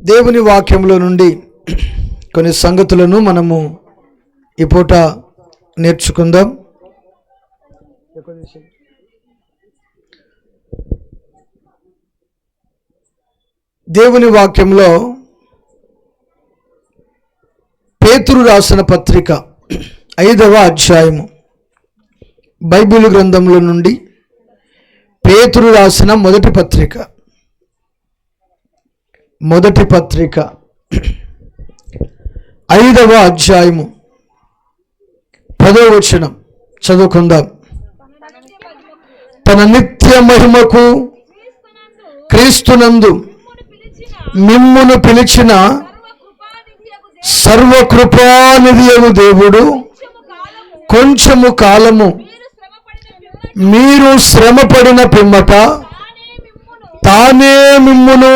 దేవుని వాక్యంలో నుండి కొన్ని సంగతులను మనము ఈ పూట నేర్చుకుందాం. దేవుని వాక్యంలో పేతురు రాసిన పత్రిక 5వ అధ్యాయము, బైబిల్ గ్రంథంలో నుండి పేతురు రాసిన మొదటి పత్రిక 5వ అధ్యాయము 10వ వచనం చదువుకుందాం. తన నిత్య మహిమకు క్రీస్తునందు మిమ్మును పిలిచిన సర్వకృపానిధియగు దేవుడు కొంచెము కాలము మీరు శ్రమపడిన పిమ్మట తానే మిమ్మును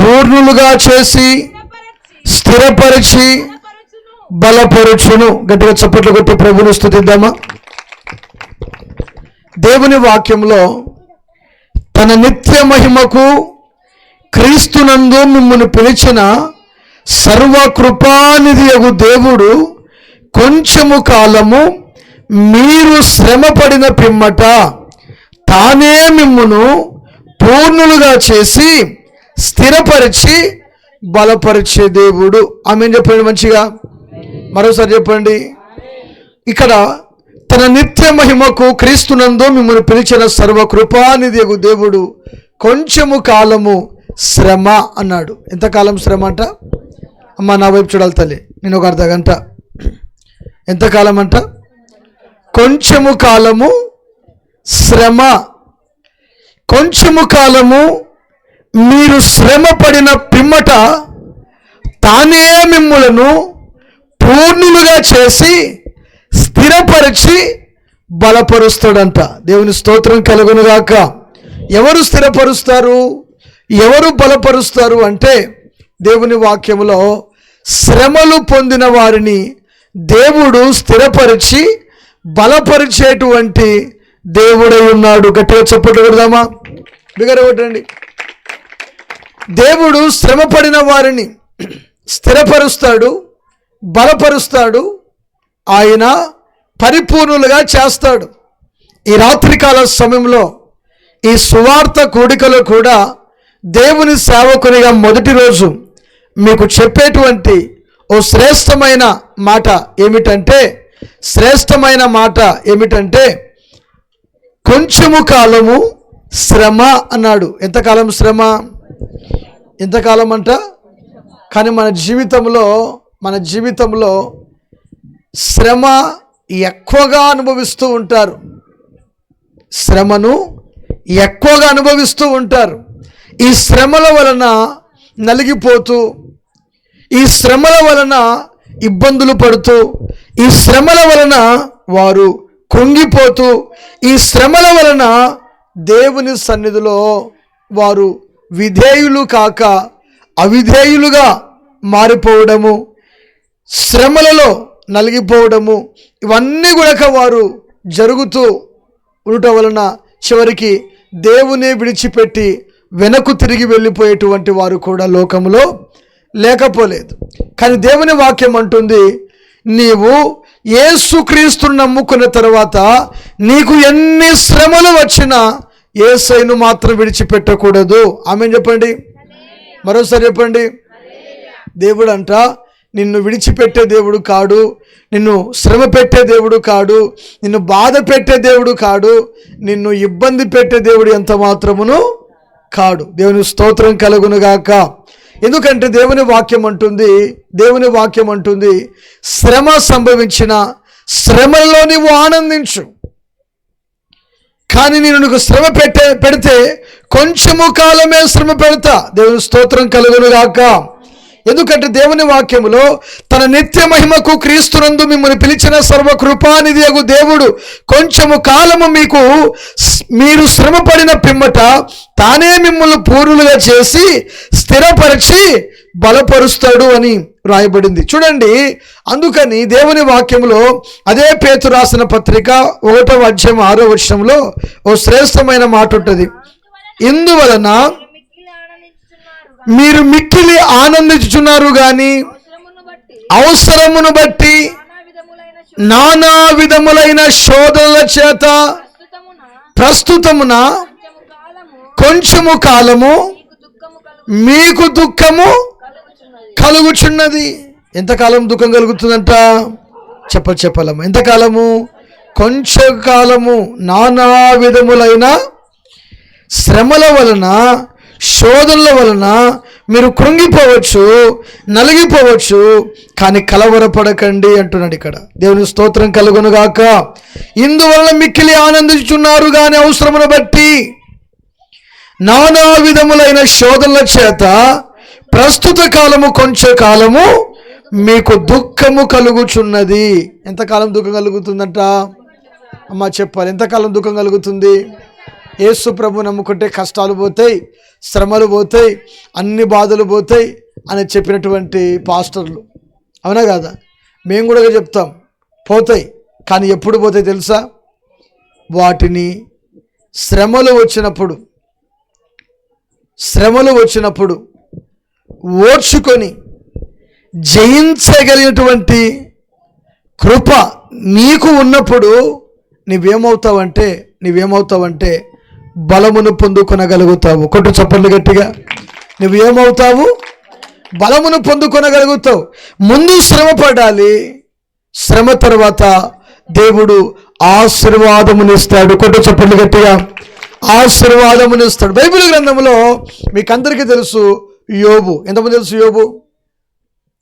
పూర్ణులుగా చేసి స్థిరపరిచి బలపరుచును. గట్టిగా చప్పట్లు కొట్టి ప్రభువును స్తుతిద్దామా. దేవుని వాక్యంలో తన నిత్య మహిమకు క్రీస్తునందు మిమ్మును పిలిచిన సర్వకృపానిధియగు దేవుడు కొంచెము కాలము మీరు శ్రమపడిన పిమ్మట తానే మిమ్మును పూర్ణులుగా చేసి స్థిరపరిచి బలపరిచే దేవుడు. ఆమేన్ చెప్పండి మంచిగా, మరోసారి చెప్పండి. ఇక్కడ తన నిత్య మహిమకు క్రీస్తునందు మిమ్మల్ని పిలిచిన సర్వకృపానిధియగు దేవుడు కొంచెము కాలము శ్రమ అన్నాడు. ఎంతకాలం శ్రమ అంట? అమ్మ నా వైపు చూడాలి తల్లి, నేను ఒక అర్ధ గంట. ఎంతకాలం అంట? కొంచెము కాలము శ్రమ. కొంచెము కాలము మీరు శ్రమ పడిన పిమ్మట తానే మిమ్ములను పూర్ణులుగా చేసి స్థిరపరిచి బలపరుస్తాడంట. దేవుని స్తోత్రం కలుగునుగాక. ఎవరు స్థిరపరుస్తారు, ఎవరు బలపరుస్తారు అంటే దేవుని వాక్యములో శ్రమలు పొందిన వారిని దేవుడు స్థిరపరిచి బలపరిచేటువంటి దేవుడై ఉన్నాడు. గట్టిగా చప్పట్లు కొడదామా, బిగర కొట్టండి. దేవుడు శ్రమ పడిన వారిని స్థిరపరుస్తాడు, బలపరుస్తాడు, ఆయన పరిపూర్ణులుగా చేస్తాడు. ఈ రాత్రికాల సమయంలో ఈ సువార్త కూడికలో కూడా దేవుని సేవకునిగా మొదటి రోజు మీకు చెప్పేటువంటి ఓ శ్రేష్టమైన మాట ఏమిటంటే కొంచెము కాలము శ్రమ అన్నాడు. ఎంతకాలం శ్రమ? ఎంతకాలం అంట? కానీ మన జీవితంలో శ్రమ ఎక్కువగా అనుభవిస్తూ ఉంటారు. శ్రమను ఎక్కువగా అనుభవిస్తూ ఉంటారు. ఈ శ్రమల వలన నలిగిపోతూ, ఈ శ్రమల వలన ఇబ్బందులు పడుతూ, ఈ శ్రమల వలన వారు కృంగిపోతూ, ఈ శ్రమల వలన దేవుని సన్నిధిలో వారు విధేయులు కాక అవిధేయులుగా మారిపోవడము, శ్రమలలో నలిగిపోవడము, ఇవన్నీ కూడా వారు జరుగుతూ ఉండటం వలన చివరికి దేవునే విడిచిపెట్టి వెనక్కు తిరిగి వెళ్ళిపోయేటువంటి వారు కూడా లోకంలో లేకపోలేదు. కానీ దేవుని వాక్యం అంటుంది, నీవు యేసుక్రీస్తును నమ్ముకున్న తర్వాత నీకు ఎన్ని శ్రమలు వచ్చినా యేసయ్యను మాత్రం విడిచిపెట్టకూడదు. ఆమేన్ చెప్పండి, మరోసారి చెప్పండి. దేవుడు అంట నిన్ను విడిచిపెట్టే దేవుడు కాడు, నిన్ను శ్రమ పెట్టే దేవుడు కాడు, నిన్ను బాధ పెట్టే దేవుడు కాడు, నిన్ను ఇబ్బంది పెట్టే దేవుడు ఎంత మాత్రమును కాడు. దేవుని స్తోత్రం కలుగునుగాక. ఎందుకంటే దేవుని వాక్యం అంటుంది శ్రమ సంభవించిన శ్రమల్లో నీవు ఆనందించు, కానీ నేను నీకు శ్రమ పెడితే కొంచెము కాలమే శ్రమ పెడతా. దేవుని స్తోత్రం కలుగునుగాక. ఎందుకంటే దేవుని వాక్యములో తన నిత్య మహిమకు క్రీస్తునందు మిమ్మల్ని పిలిచిన సర్వకృపానిధియగు దేవుడు కొంచెము కాలము మీరు శ్రమ పడిన పిమ్మట తానే మిమ్మల్ని పూర్ణులుగా చేసి స్థిరపరిచి బలపరుస్తాడు అని రాయబడింది. చూడండి, అందుకని దేవుని వాక్యములో అదే పేతురు రాసిన పత్రిక 1వ అధ్యాయం 6వ వచనంలో ఓ శ్రేష్టమైన మాట ఉంటుంది. ఇందువలన మీరు మిక్కిలి ఆనందించుచున్నారు గాని అవసరమును బట్టి నానా విధములైన శోధనల చేత ప్రస్తుతమున కొంచెము కాలము మీకు దుఃఖము కలుగుచున్నది. ఎంతకాలం దుఃఖం కలుగుతుందంట? చెప్పాలమ్మా. ఎంతకాలము? కొంచెం కాలము. నానా విధములైన శ్రమల వలన, శోధనల వలన మీరు కృంగిపోవచ్చు, నలిగిపోవచ్చు, కానీ కలవరపడకండి అంటున్నాడు ఇక్కడ. దేవుని స్తోత్రం కలుగునుగాక. ఇందువలన మిక్కిలి ఆనందించుచున్నారు కానీ అవసరమును బట్టి నానా విధములైన శోధనల చేత ప్రస్తుత కాలము కొంచెం కాలము మీకు దుఃఖము కలుగుచున్నది. ఎంతకాలం దుఃఖం కలుగుతుందంట? అమ్మ చెప్పాలి. ఎంతకాలం దుఃఖం కలుగుతుంది? యేసు ప్రభు నమ్ముకుంటే కష్టాలు పోతాయి, శ్రమలు పోతాయి, అన్ని బాధలు పోతాయి అని చెప్పినటువంటి పాస్టర్లు, అవునా కాదా? మేము కూడా చెప్తాం పోతాయి. కానీ ఎప్పుడు పోతాయి తెలుసా? వాటిని శ్రమలు వచ్చినప్పుడు ఓర్చుకొని జయించగలిగినటువంటి కృప నీకు ఉన్నప్పుడు నువ్వేమవుతావంటే బలమును పొందుకొనగలుగుతావు. కొట్టు చప్పట్లు గట్టిగా. నువ్వేమవుతావు? బలమును పొందుకొనగలుగుతావు. ముందు శ్రమ పడాలి, శ్రమ తర్వాత దేవుడు ఆశీర్వాదమునిస్తాడు. కొట్టు చప్పట్లు గట్టిగా. ఆశీర్వాదమునిస్తాడు. బైబిల్ గ్రంథంలో మీకందరికీ తెలుసు యోబు. ఎంతమంది తెలుసు యోబు?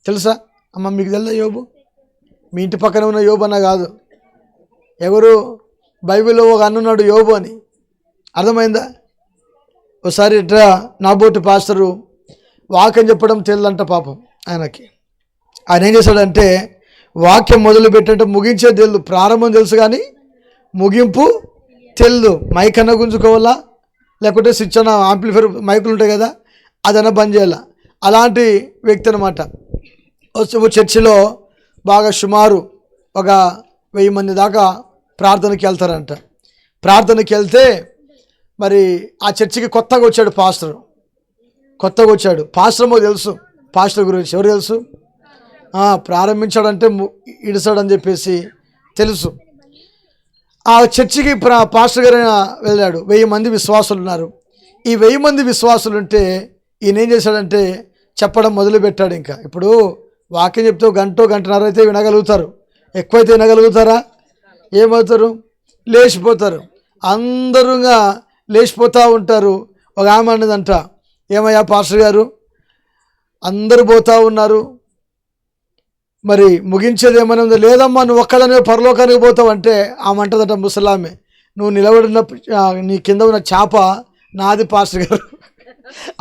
తెలుసా అమ్మ? మీకు తెలుసా యోబు? మీ ఇంటి పక్కన ఉన్న యోబు అన్న కాదు. ఎవరు? బైబిల్లో ఒక అన్నున్నాడు యోబు అని. అర్థమైందా? ఒకసారి ఇట్లా నాబోటి పాస్టరు వాక్యం చెప్పడం తెలియదంట పాపం ఆయనకి. ఆయన ఏం చేశాడంటే వాక్యం మొదలు పెట్టంటే ముగించే తెలియదు. ప్రారంభం తెలుసు కానీ ముగింపు తెలియదు. మైక్ అన్న గుంజుకోవాలా, లేకుంటే స్విచ్ అన్న ఆంప్లిఫైర్ మైకులు ఉంటాయి కదా, అదన్నా బంద్ చేయాల. అలాంటి వ్యక్తి అనమాట. చర్చిలో బాగా సుమారు ఒక 1000 మంది దాకా ప్రార్థనకి వెళ్తారంట. ప్రార్థనకి వెళ్తే మరి ఆ చర్చికి కొత్తగా వచ్చాడు పాస్టర్. పాస్టర్ మాకు తెలుసు పాస్టర్ గురించి. ఎవరు తెలుసు? ప్రారంభించాడంటే ఇడిసాడని చెప్పేసి తెలుసు. ఆ చర్చికి పాస్టర్ గారు వెళ్ళాడు. 1000 మంది విశ్వాసులు ఉన్నారు. ఈ 1000 మంది విశ్వాసులు ఉంటే ఈయన ఏం చేశాడంటే చెప్పడం మొదలుపెట్టాడు. ఇంకా ఇప్పుడు వాక్యం చెప్తే గంటన్నర అయితే వినగలుగుతారు. ఎక్కువైతే వినగలుగుతారా? ఏమవుతారు? లేచిపోతారు. అందరూగా లేచిపోతూ ఉంటారు. ఒక ఆమె అన్నదంట, ఏమయ్యా పాస్టర్ గారు, అందరూ పోతూ ఉన్నారు, మరి ముగించేది ఏమైనా ఉందో? లేదమ్మా, నువ్వు ఒక్కదానివే పరలోకానికి పోతావు అంటే ఆమె అంటదట, ముసలామె, నువ్వు నిలబడిన నీ కింద ఉన్న చేప నాది పాస్టర్ గారు,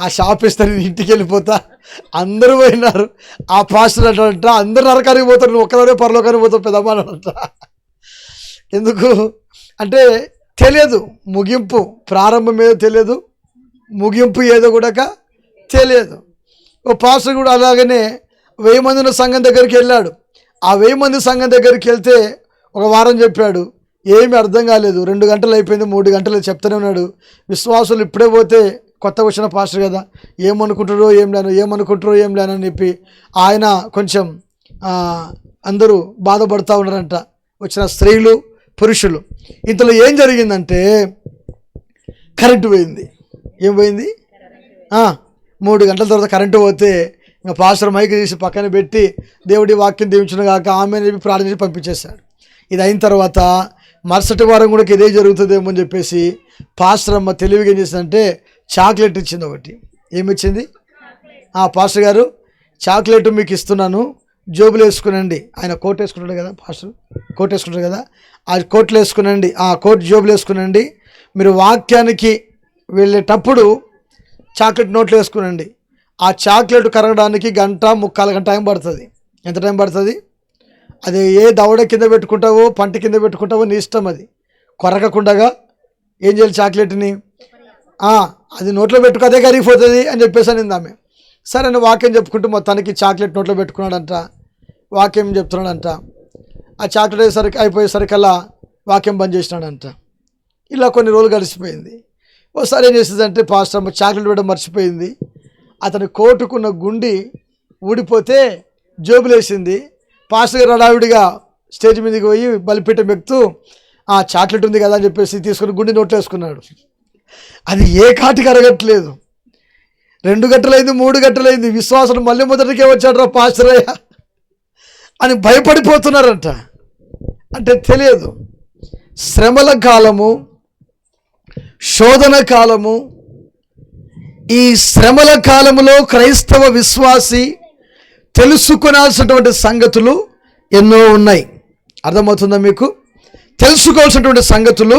ఆ షాప్ ఇస్తే నేను ఇంటికి వెళ్ళిపోతా. అందరూ పోయినారు. ఆ పాస్టర్ అంటాడంట, అందరు నరకానికి పోతారు, నువ్వు ఒక్కదానివే పరలోకానికి పోతావు పెద్దమ్మ అంట. ఎందుకు అంటే తెలియదు ముగింపు. ప్రారంభం ఏదో తెలియదు, ముగింపు ఏదో కూడా తెలియదు. ఓ పాస్టర్ కూడా అలాగనే 1000 మంది ఉన్న సంఘం దగ్గరికి వెళ్ళాడు. ఆ 1000 మంది సంఘం దగ్గరికి వెళ్తే ఒక వారం చెప్పాడు, ఏమీ అర్థం కాలేదు. 2 గంటలు అయిపోయింది, 3 గంటలు చెప్తూనే ఉన్నాడు. విశ్వాసులు ఇప్పుడే పోతే కొత్తగా వచ్చిన పాస్టర్ కదా, ఏమనుకుంటారో ఏం లేనని చెప్పి ఆయన కొంచెం అందరూ బాధపడుతూ ఉన్నారంట, వచ్చిన స్త్రీలు పురుషులు. ఇంతలో ఏం జరిగిందంటే కరెంటు పోయింది. ఏం పోయింది? 3 గంటల తర్వాత కరెంటు పోతే ఇంకా పాస్టర్ మైక్ తీసి పక్కన పెట్టి దేవుడి వాక్యం దీవించిన కాక ఆమె చెప్పి ప్రార్థన చేసి పంపించేశాడు. ఇది అయిన తర్వాత మరుసటి వారం కూడా ఇదే జరుగుతుందేమో అని చెప్పేసి పాస్టర్ అమ్మ తెలివిగా ఏం చేసిందంటే చాక్లెట్ ఇచ్చింది. ఒకటి ఏమిచ్చింది? పాస్టర్ గారు, చాక్లెట్ మీకు ఇస్తున్నాను, జోబులు వేసుకునండి. ఆయన కోట్ వేసుకుంటాడు కదా, పాస్టర్ కోట్ వేసుకుంటాడు కదా, ఆ కోట్లు వేసుకునండి, ఆ కోట్ జోబులు వేసుకునండి. మీరు వాక్యానికి వెళ్ళేటప్పుడు చాక్లెట్ నోట్లు వేసుకునండి. ఆ చాక్లెట్ కరగడానికి 1.25 గంట టైం పడుతుంది. ఎంత టైం పడుతుంది? అది ఏ దవడ కింద పెట్టుకుంటావో, పంట కింద పెట్టుకుంటావో నీ ఇష్టం. అది కొరకకుండగా ఏం చేయాలి? చాక్లెట్ని అది నోట్లో పెట్టుకు, అదే కరిగిపోతుంది అని చెప్పేసి అనింది ఆమె. సరే అని వాక్యం చెప్పుకుంటూ మొత్తానికి చాక్లెట్ నోట్లో పెట్టుకున్నాడంట. వాక్యం చెప్తున్నాడంట. ఆ చాక్లెట్ అయిపోయేసరికల్లా వాక్యం బంద్ చేసినాడంట. ఇలా కొన్ని రోజులు గడిచిపోయింది. ఒకసారి ఏం చేసిందంటే పాస్టర్ చాక్లెట్ పెట్టడం మర్చిపోయింది. అతని కోటుకున్న గుండి ఊడిపోతే జోబులేసింది. పాస్టర్ గారు హడావిడిగా స్టేజ్ మీదకి పోయి బలిపీఠం ఎక్కుతూ ఆ చాక్లెట్ ఉంది కదా అని చెప్పేసి తీసుకుని గుండి నోట్లో వేసుకున్నాడు. అది ఏ కాటికి అరగట్లేదు. 2 గంటలైంది, 3 గంటలైంది. విశ్వాసం మళ్ళీ మొదటికే వచ్చాడు రా పాస్టర్ అయ్య అని భయపడిపోతున్నారంట. అంటే తెలియదు. శ్రమల కాలము, శోధన కాలము, ఈ శ్రమల కాలములో క్రైస్తవ విశ్వాసి తెలుసుకోవాల్సినటువంటి సంగతులు ఎన్నో ఉన్నాయి. అర్థమవుతుందా మీకు? తెలుసుకోవాల్సినటువంటి సంగతులు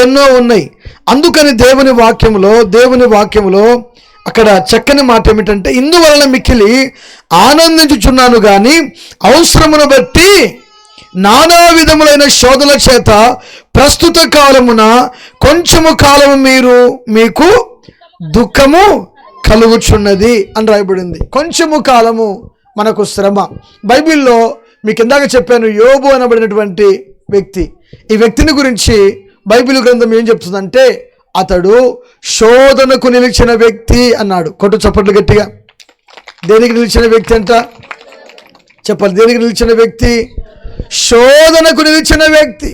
ఎన్నో ఉన్నాయి. అందుకని దేవుని వాక్యములో అక్కడ చక్కని మాట ఏమిటంటే, ఇందువలన మిక్కిలి ఆనందించుచున్నాను కానీ అవసరమును బట్టి నానా విధములైన శోధనల చేత ప్రస్తుత కాలమున కొంచెము కాలము మీకు దుఃఖము కలుగుచున్నది అని రాయబడింది. కొంచెము కాలము మనకు శ్రమ. బైబిల్లో మీకు ఇందాక చెప్పాను, యోబు అనబడినటువంటి వ్యక్తి. ఈ వ్యక్తిని గురించి బైబిల్ గ్రంథం ఏం చెప్తుందంటే, అతడు శోధనకు నిలిచిన వ్యక్తి అన్నాడు. కొట్టు చప్పట్లు గట్టిగా. దేనికి నిలిచిన వ్యక్తి అంట? చెప్పాలి. దేనికి నిలిచిన వ్యక్తి? శోధనకు నిలిచిన వ్యక్తి.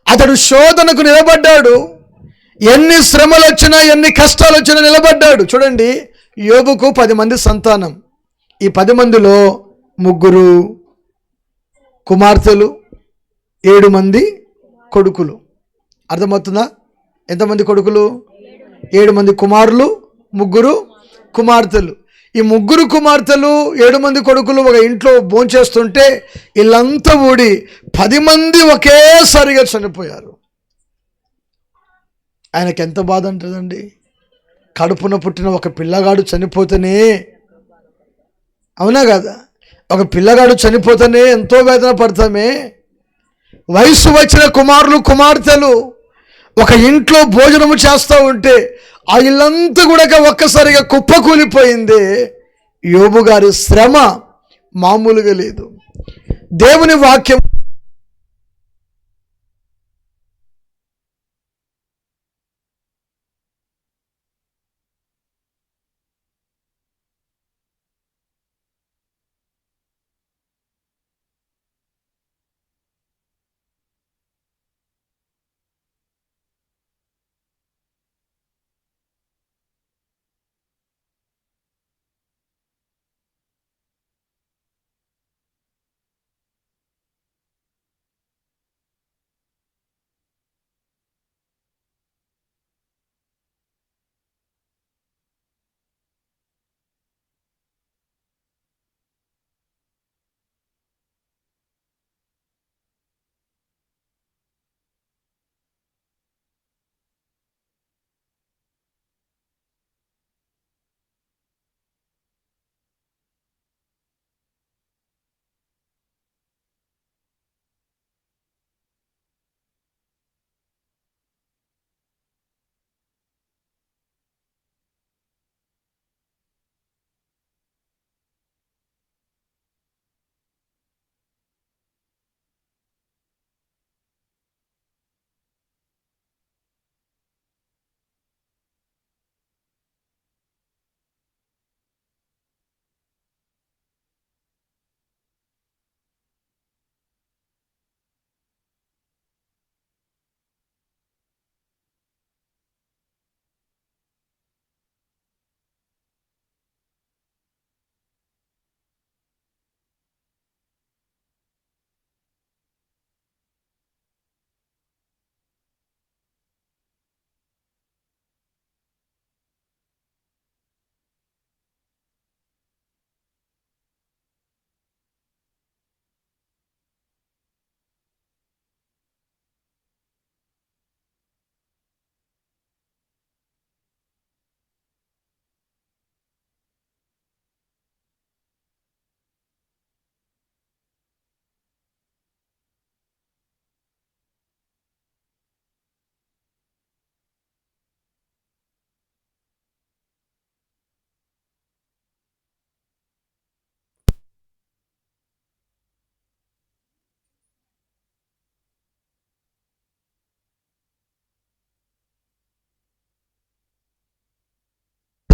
అతడు శోధనకు నిలబడ్డాడు. ఎన్ని శ్రమలు వచ్చినా, ఎన్ని కష్టాలు వచ్చినా నిలబడ్డాడు. చూడండి, యోబుకు 10 మంది సంతానం. ఈ 10 మందిలో 3 కుమార్తెలు, 7 మంది కొడుకులు. అర్థమవుతుందా? ఎంతమంది కొడుకులు? 7 మంది కుమారులు, 3 కుమార్తెలు. ఈ 3 కుమార్తెలు, 7 మంది కొడుకులు ఒక ఇంట్లో భోంచేస్తుంటే వీళ్ళంతా ఊడి 10 మంది ఒకేసారిగా చనిపోయారు. ఆయనకి ఎంత బాధ ఉంటుందండి. కడుపున పుట్టిన ఒక పిల్లగాడు చనిపోతేనే, అవునా కదా? ఒక పిల్లగాడు చనిపోతేనే ఎంతో వేదన పడతామే. వయసు వచ్చిన కుమారులు, కుమార్తెలు ఒక ఇంట్లో భోజనము చేస్తూ ఉంటే ఆ ఇల్లంతా కూడా ఒక్కసారిగా కుప్పకూలిపోయింది. యోబు గారి శ్రమ మామూలుగా లేదు. దేవుని వాక్యం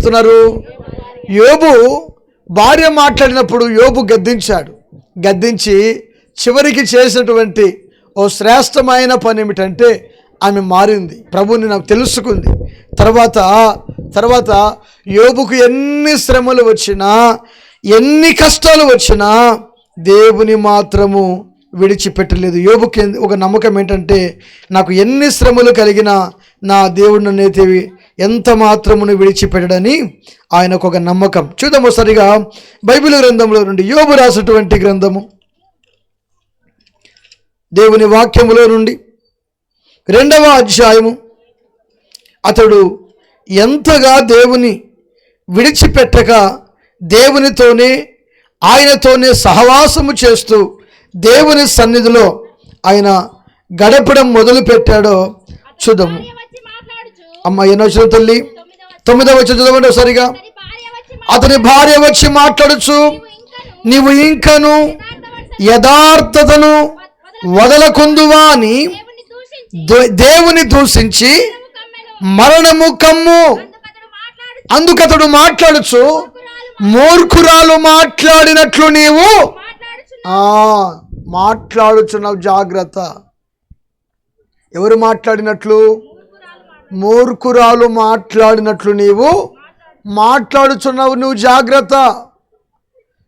చెప్తున్నారు? యోబు భార్య మాట్లాడినప్పుడు యోబు గద్దించి చివరికి చేసినటువంటి ఓ శ్రేష్టమైన పని ఏమిటంటే ఆమె మారింది, ప్రభువుని నాకు తెలుసుకుంది. తర్వాత యోబుకు ఎన్ని శ్రమలు వచ్చినా, ఎన్ని కష్టాలు వచ్చినా దేవుని మాత్రము విడిచిపెట్టలేదు. యోబుకి ఒక నమ్మకం ఏంటంటే, నాకు ఎన్ని శ్రమలు కలిగినా నా దేవుడు నన్నైతే ఎంత మాత్రమును విడిచిపెట్టడని ఆయనకు ఒక నమ్మకం. చూద్దాము సరిగా బైబిల్ గ్రంథంలో నుండి, యోబు రాసినటువంటి గ్రంథము దేవుని వాక్యములో నుండి 2వ అధ్యాయము. అతడు ఎంతగా దేవుని విడిచిపెట్టక దేవునితోనే ఆయనతోనే సహవాసము చేస్తూ దేవుని సన్నిధిలో ఆయన గడపడం మొదలు పెట్టాడో చూద్దాము. అమ్మ ఎన్నో వచ్చిన తల్లి? 9వ వచనం చదవండి సరిగా. అతని భార్య వచ్చి మాట్లాడుచు, నీవు ఇంకను యథార్థతను వదలకుందువా అని దేవుని దూషించి మరణము కమ్ము. అందుకతడు మాట్లాడుచు, మూర్ఖురాలు మాట్లాడినట్లు నీవు మాట్లాడుచున్నావు. జాగ్రత్త. ఎవరు మాట్లాడినట్లు? మూర్ఖురాలు మాట్లాడినట్లు నీవు మాట్లాడుచున్నావు. నువ్వు జాగ్రత్త.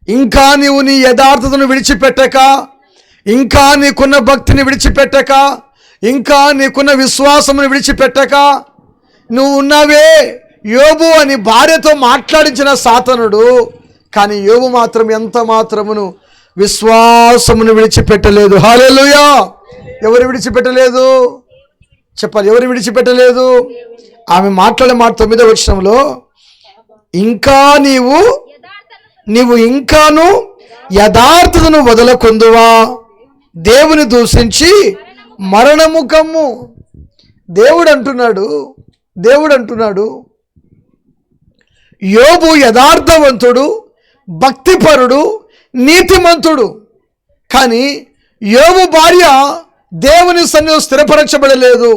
ఇంకా నీవు నీ యథార్థతను విడిచిపెట్టక, ఇంకా నీకున్న భక్తిని విడిచిపెట్టక, ఇంకా నీకున్న విశ్వాసమును విడిచిపెట్టక నువ్వు ఉన్నావే. యోబు అని భార్యతో మాట్లాడించిన సాతానుడు, కానీ యోబు మాత్రం ఎంత మాత్రమును విశ్వాసమును విడిచిపెట్టలేదు. హల్లెలూయా. ఎవరు విడిచిపెట్టలేదు చెప్పాలి? ఎవరు విడిచిపెట్టలేదు? ఆమె మాట్లాడే మాట 9వ వచనంలో, ఇంకా నీవు ఇంకాను యథార్థతను వదలకుందువా, దేవుని దూషించి మరణము కమ్ము. దేవుడు అంటున్నాడు యోబు యథార్థవంతుడు, భక్తిపరుడు, నీతిమంతుడు. కానీ యోబు భార్య దేవుని సన్నిధిలో స్థిరపరచబడలేదు,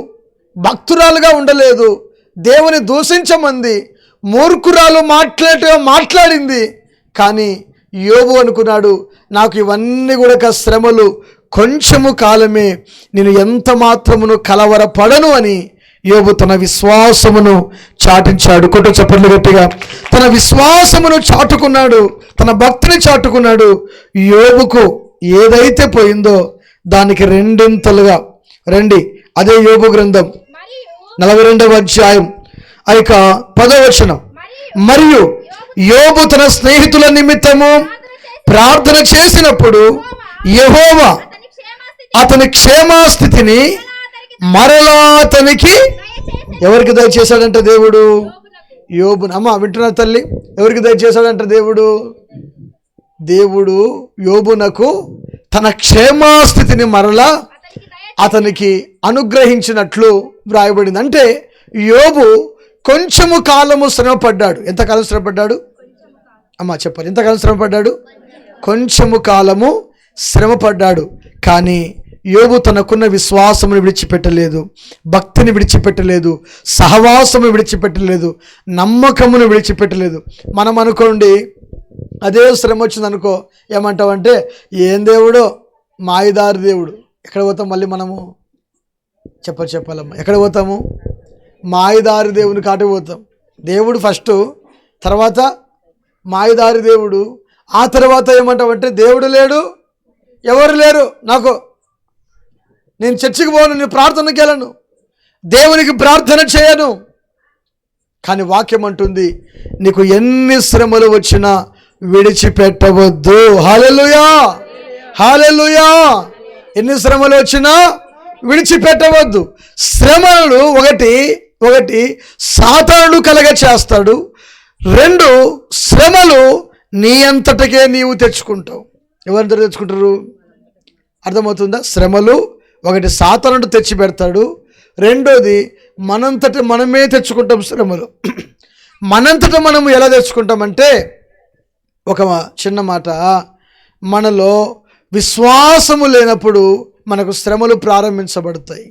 భక్తురాలుగా ఉండలేదు, దేవుని దూషించమంది, మూర్ఖురాలు మాట్లాడింది. కానీ యోబు అనుకున్నాడు, నాకు ఇవన్నీ కూడా శ్రమలు కొంచెము కాలమే, నేను ఎంత మాత్రమును కలవరపడను అని యోబు తన విశ్వాసమును చాటించాడు. కొట్టు చప్పట్లు గట్టిగా. తన విశ్వాసమును చాటుకున్నాడు, తన భక్తిని చాటుకున్నాడు. యోబుకు ఏదైతే పోయిందో దానికి రెండింతలుగా రండి. అదే యోబు గ్రంథం 42వ అధ్యాయం 10వ వచనం. మరియు యోబు తన స్నేహితుల నిమిత్తము ప్రార్థన చేసినప్పుడు యెహోవా అతని క్షేమస్థితిని మరలా అతనికి ఎవరికి దయచేశాడంటే దేవుడు? యోబును. అమ్మ వింటున్నా తల్లి? ఎవరికి దయచేశాడంటే దేవుడు యోబునకు తన క్షేమస్థితిని మరలా అతనికి అనుగ్రహించినట్లు వ్రాయబడింది. అంటే యోబు కొంచెము కాలము శ్రమపడ్డాడు. ఎంతకాలం శ్రమపడ్డాడు? అమ్మ చెప్పాలి. ఎంతకాలం శ్రమపడ్డాడు? కొంచెము కాలము శ్రమపడ్డాడు. కానీ యోబు తనకున్న విశ్వాసమును విడిచిపెట్టలేదు, భక్తిని విడిచిపెట్టలేదు, సహవాసము విడిచిపెట్టలేదు, నమ్మకమును విడిచిపెట్టలేదు. మనం అనుకోండి, అదే శ్రమ వచ్చింది అనుకో, ఏమంటామంటే ఏం దేవుడో, మాయదారి దేవుడు. ఎక్కడ పోతాం మళ్ళీ మనము? చెప్పాలమ్మా, ఎక్కడ పోతాము? మాయదారి దేవుని కాటికి పోతాం. దేవుడు ఫస్ట్, తర్వాత మాయదారి దేవుడు, ఆ తర్వాత ఏమంటామంటే దేవుడు లేడు, ఎవరు లేరు, నాకు నేను చర్చికి పోను, నేను ప్రార్థనకి వెళ్ళను, దేవునికి ప్రార్థన చేయను. కానీ వాక్యం అంటుంది, నీకు ఎన్ని శ్రమలు వచ్చినా విడిచిపెట్టవద్దు. హల్లెలూయా, హల్లెలూయా. ఎన్ని శ్రమలు వచ్చినా విడిచిపెట్టవద్దు. శ్రమలు ఒకటి సాతానుడు కలగ చేస్తాడు, 2 శ్రమలు నీ అంతటకే నీవు తెచ్చుకుంటావు. ఎవరంతా తెచ్చుకుంటారు? అర్థమవుతుందా? శ్రమలు ఒకటి సాతానుడు తెచ్చి పెడతాడు, 2ది మనంతట మనమే తెచ్చుకుంటాం శ్రమలు. మనంతట మనము ఎలా తెచ్చుకుంటామంటే, ఒక చిన్న మాట, మనలో విశ్వాసము లేనప్పుడు మనకు శ్రమలు ప్రారంభించబడతాయి.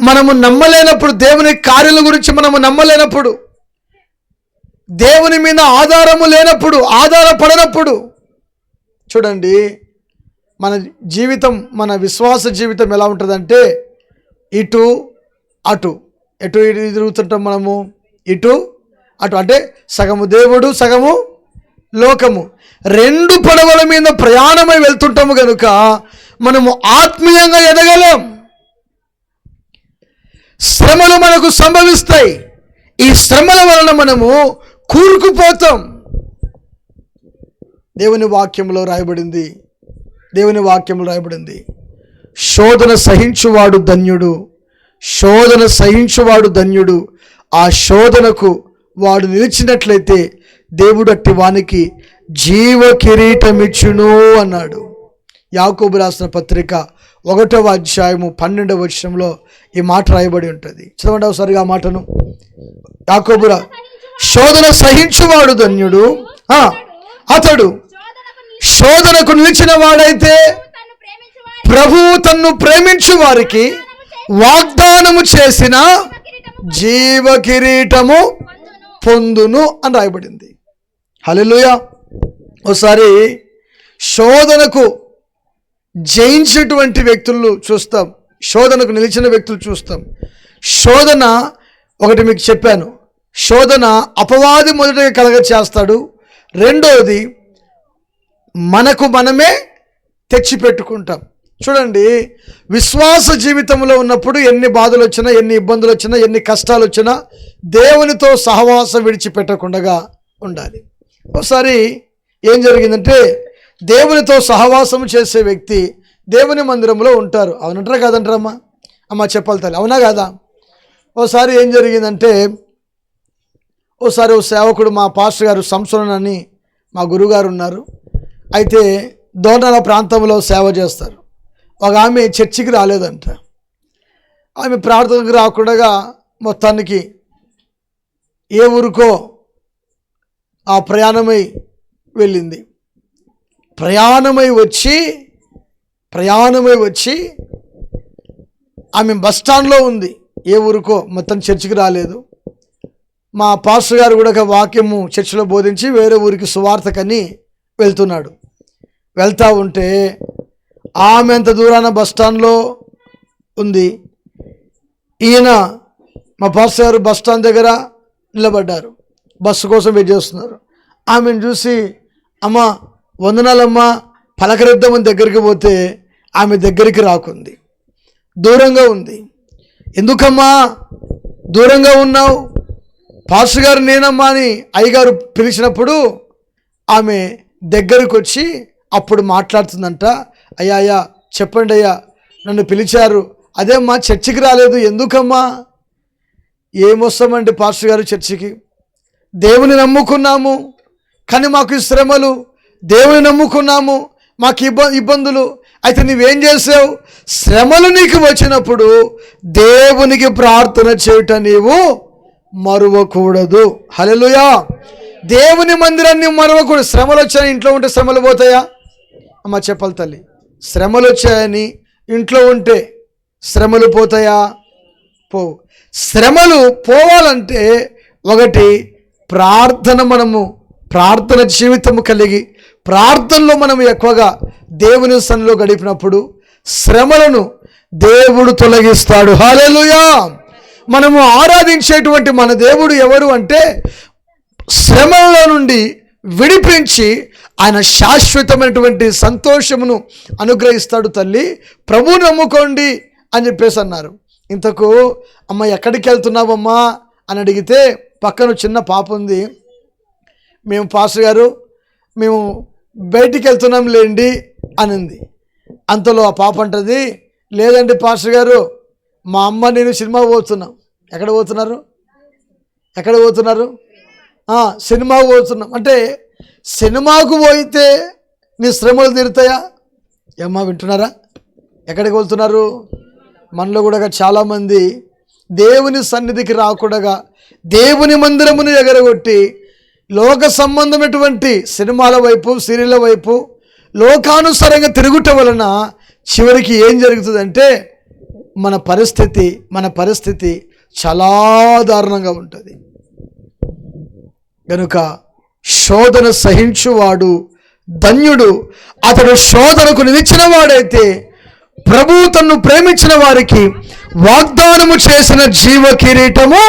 మనము నమ్మలేనప్పుడు, దేవుని కార్యాల గురించి మనము నమ్మలేనప్పుడు, దేవుని మీద ఆధారము లేనప్పుడు, ఆధారపడనప్పుడు, చూడండి మన జీవితం, మన విశ్వాస జీవితం ఎలా ఉంటుందంటే ఇటు అటు తిరుగుతుంటాం మనము, ఇటు అటు, అంటే సగము దేవుడు సగము లోకము, రెండు పడవల మీద ప్రయాణమై వెళ్తుంటాము కనుక మనము ఆత్మీయంగా ఎదగలేం. శ్రమలు మనకు సంభవిస్తాయి. ఈ శ్రమల వలన మనము కూరుకుపోతాం. దేవుని వాక్యంలో రాయబడింది, శోధన సహించువాడు ధన్యుడు, శోధన సహించువాడు ధన్యుడు. ఆ శోధనకు వాడు నిలిచినట్లయితే దేవుడు అట్టి వానికి జీవ కిరీటమిచ్చును అన్నాడు. యాకోబు రాసిన పత్రిక 1వ అధ్యాయము 12వ వచనంలో ఈ మాట రాయబడి ఉంటుంది. చదవండి ఒకసారిగా ఆ మాటను. యాకోబు, శోధన సహించువాడు ధన్యుడు, అతడు శోధనకు నిలిచిన వాడైతే ప్రభువు తన్ను ప్రేమించు వారికి వాగ్దానము చేసిన జీవ కిరీటము పొందును అని రాయబడింది. హల్లెలూయా. ఒకసారి శోధనకు జయించినటువంటి వ్యక్తులు చూస్తాం, శోధనకు నిలిచిన వ్యక్తులు చూస్తాం. శోధన ఒకటి మీకు చెప్పాను, శోధన అపవాది మొదటగా కలగ చేస్తాడు, రెండవది మనకు మనమే తెచ్చిపెట్టుకుంటాం. చూడండి, విశ్వాస జీవితంలో ఉన్నప్పుడు ఎన్ని బాధలు వచ్చినా, ఎన్ని ఇబ్బందులు వచ్చినా, ఎన్ని కష్టాలు వచ్చినా దేవునితో సహవాసం విడిచిపెట్టకుండా ఉండాలి. ఒకసారి ఏం జరిగిందంటే, దేవునితో సహవాసం చేసే వ్యక్తి దేవుని మందిరంలో ఉంటారు. అవునంటారా కాదంటారమ్మా? అమ్మ చెప్పాలి తల్లి, అవునా కాదా? ఓసారి ఏం జరిగిందంటే, ఓసారి ఓ సేవకుడు, మా పాస్టర్ గారు సంసోన్ అని మా గురువుగారు ఉన్నారు, అయితే దోర్నాల ప్రాంతంలో సేవ చేస్తారు. ఒక ఆమె చర్చికి రాలేదంట. ఆమె ప్రార్థనకు రాకుండా మొత్తానికి ఏ ఊరికో ఆ ప్రయాణమై వెళ్ళింది. ప్రయాణమై వచ్చి ఆమె బస్టాండ్లో ఉంది. ఏ ఊరికో, మొత్తం చర్చికి రాలేదు. మా పాస్టర్ గారు కూడా వాక్యము చర్చిలో బోధించి వేరే ఊరికి సువార్తకని వెళ్తున్నాడు. వెళ్తూ ఉంటే ఆమె ఎంత దూరాన బస్టాండ్లో ఉంది. ఈయన మా పాస్టర్ గారు బస్టాండ్ దగ్గర నిలబడ్డారు, బస్సు కోసం వెయిట్ చేస్తున్నారు. ఆమెను చూసి, అమ్మ వందనాలమ్మా పలకరిద్దామని దగ్గరికి పోతే ఆమె దగ్గరికి రాకుంది, దూరంగా ఉంది. ఎందుకమ్మా దూరంగా ఉన్నావు? పాస్టర్ గారు నేనమ్మా అని అయ్యగారు పిలిచినప్పుడు ఆమె దగ్గరికి వచ్చి అప్పుడు మాట్లాడుతుందంట. అయ్యా చెప్పండి అయ్యా, నన్ను పిలిచారు. అదేమ్మా చర్చికి రాలేదు, ఎందుకమ్మా? ఏమొస్తామండి పాస్టర్ గారు చర్చికి, దేవుని నమ్ముకున్నాము కానీ మాకు శ్రమలు, దేవుని నమ్ముకున్నాము మాకు ఇబ్బందులు. అయితే నువ్వేం చేసావు? శ్రమలు నీకు వచ్చినప్పుడు దేవునికి ప్రార్థన చేయుట నీవు మరువకూడదు. హల్లెలూయా. దేవుని మందిరాన్ని మరువకూడదు. శ్రమలు వచ్చాయని ఇంట్లో ఉంటే శ్రమలు పోతాయా? అమ్మ చెప్పాలి తల్లి, శ్రమలు వచ్చాయని ఇంట్లో ఉంటే శ్రమలు పోతాయా? పోవు. శ్రమలు పోవాలంటే ఒకటి ప్రార్థన జీవితము కలిగి ప్రార్థనలో మనం ఎక్కువగా దేవుని సన్నిధిలో గడిపినప్పుడు శ్రమలను దేవుడు తొలగిస్తాడు. హల్లెలూయా. మనము ఆరాధించేటువంటి మన దేవుడు ఎవరు అంటే, శ్రమల నుండి విడిపించి ఆయన శాశ్వతమైనటువంటి సంతోషమును అనుగ్రహిస్తాడు. తల్లి ప్రభువు నమ్ముకోండి అని చెప్పేసి అన్నారు. ఇంతకు అమ్మ ఎక్కడికి వెళ్తున్నావమ్మా అని అడిగితే, పక్కన చిన్న పాప ఉంది, మేము పాస్టర్ గారు మేము బయటికి వెళ్తున్నాం లేండి అనింది. అంతలో ఆ పాప అంటది, లేదండి పాస్టర్ గారు, మా అమ్మ నేను సినిమాకి పోతున్నాం. ఎక్కడ పోతున్నారు? సినిమాకు పోతున్నాం. అంటే సినిమాకు పోయితే నీ శ్రమలు తీరుతాయా? ఏమ్మా వింటున్నారా? ఎక్కడికి వెళ్తున్నారు? మనలో కూడా చాలామంది దేవుని సన్నిధికి రాకుండా దేవుని మందిరమును ఎగరగొట్టి లోక సంబంధమైనటువంటి సినిమాల వైపు, సీరియళ్ళ వైపు లోకానుసారంగా తిరుగుట వలన చివరికి ఏం జరుగుతుందంటే మన పరిస్థితి చాలా దారుణంగా ఉంటుంది. గనుక శోధన సహించువాడు ధన్యుడు, అతడు శోధనకు నిలిచిన వాడైతే ప్రభువు తన్ను ప్రేమించిన వారికి వాగ్దానము చేసిన జీవ కిరీటము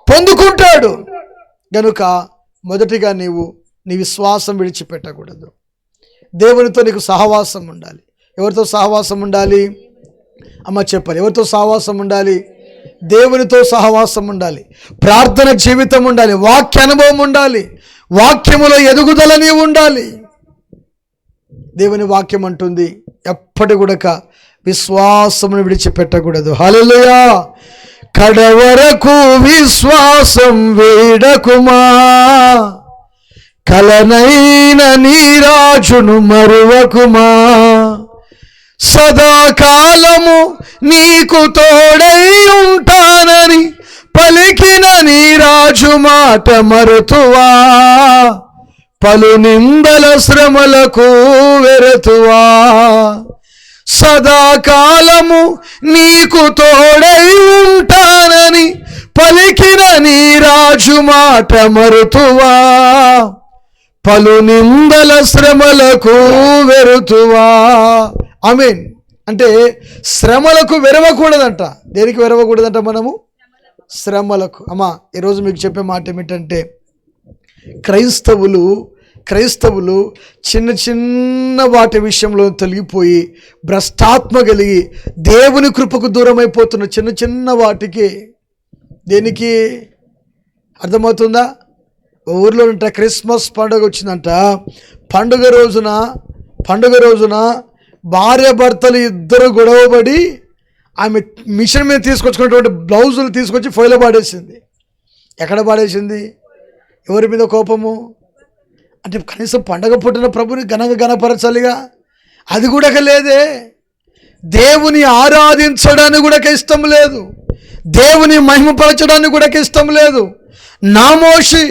పొందుకుంటాడు. గనుక మొదటిగా నీ విశ్వాసం విడిచిపెట్టకూడదు. దేవునితో నీకు సహవాసం ఉండాలి. ఎవరితో సహవాసం ఉండాలి అమ్మ చెప్పాలి? ఎవరితో సహవాసం ఉండాలి? దేవునితో సహవాసం ఉండాలి, ప్రార్థన జీవితం ఉండాలి, వాక్య అనుభవం ఉండాలి, వాక్యములో ఎదుగుదల నీవు ఉండాలి. దేవుని వాక్యం అంటుంది ఎప్పటి కూడా విశ్వాసమును విడిచిపెట్టకూడదు. హల్లెలూయా. కడవరకు విశ్వాసం వీడకుమా, కలనైన నీ రాజును మరువకుమా, సదాకాలము నీకు తోడై ఉంటానని పలికిన నీ రాజు మాట మరుతువా, పలు నిందల శ్రమలకు వెరతువా, సదాకాలము నీకు తోడై ఉంటానని పలికిన నీ రాజు మాట మరుతువా, పలు నిందల శ్రమలకు వెరుతువా. ఆమేన్. అంటే శ్రమలకు వెరవకూడదంట. దేనికి వెరవకూడదంట? మనము శ్రమలకు. అమ్మా ఈరోజు మీకు చెప్పే మాట ఏమిటంటే, క్రైస్తవులు చిన్న చిన్న వాటి విషయంలో తొలగిపోయి భ్రష్టాత్మ కలిగి దేవుని కృపకు దూరం అయిపోతున్న చిన్న చిన్న వాటికి. దేనికి అర్థమవుతుందా? ఊర్లో ఉంట క్రిస్మస్ పండుగ వచ్చిందంట. పండుగ రోజున భార్య భర్తలు ఇద్దరు గొడవపడి ఆమె మిషన్ మీద తీసుకొచ్చుకున్నటువంటి బ్లౌజులు తీసుకొచ్చి ఫోయిలో పాడేసింది. ఎక్కడ పాడేసింది? ఎవరి మీద కోపము? అంటే కనీసం పండగ పుట్టిన ప్రభుని గణపరచాలిగా, అది కూడా లేదే. దేవుని ఆరాధించడానికి కూడా ఇష్టం లేదు, దేవుని మహిమపరచడానికి కూడా ఇష్టం లేదు. నామోషి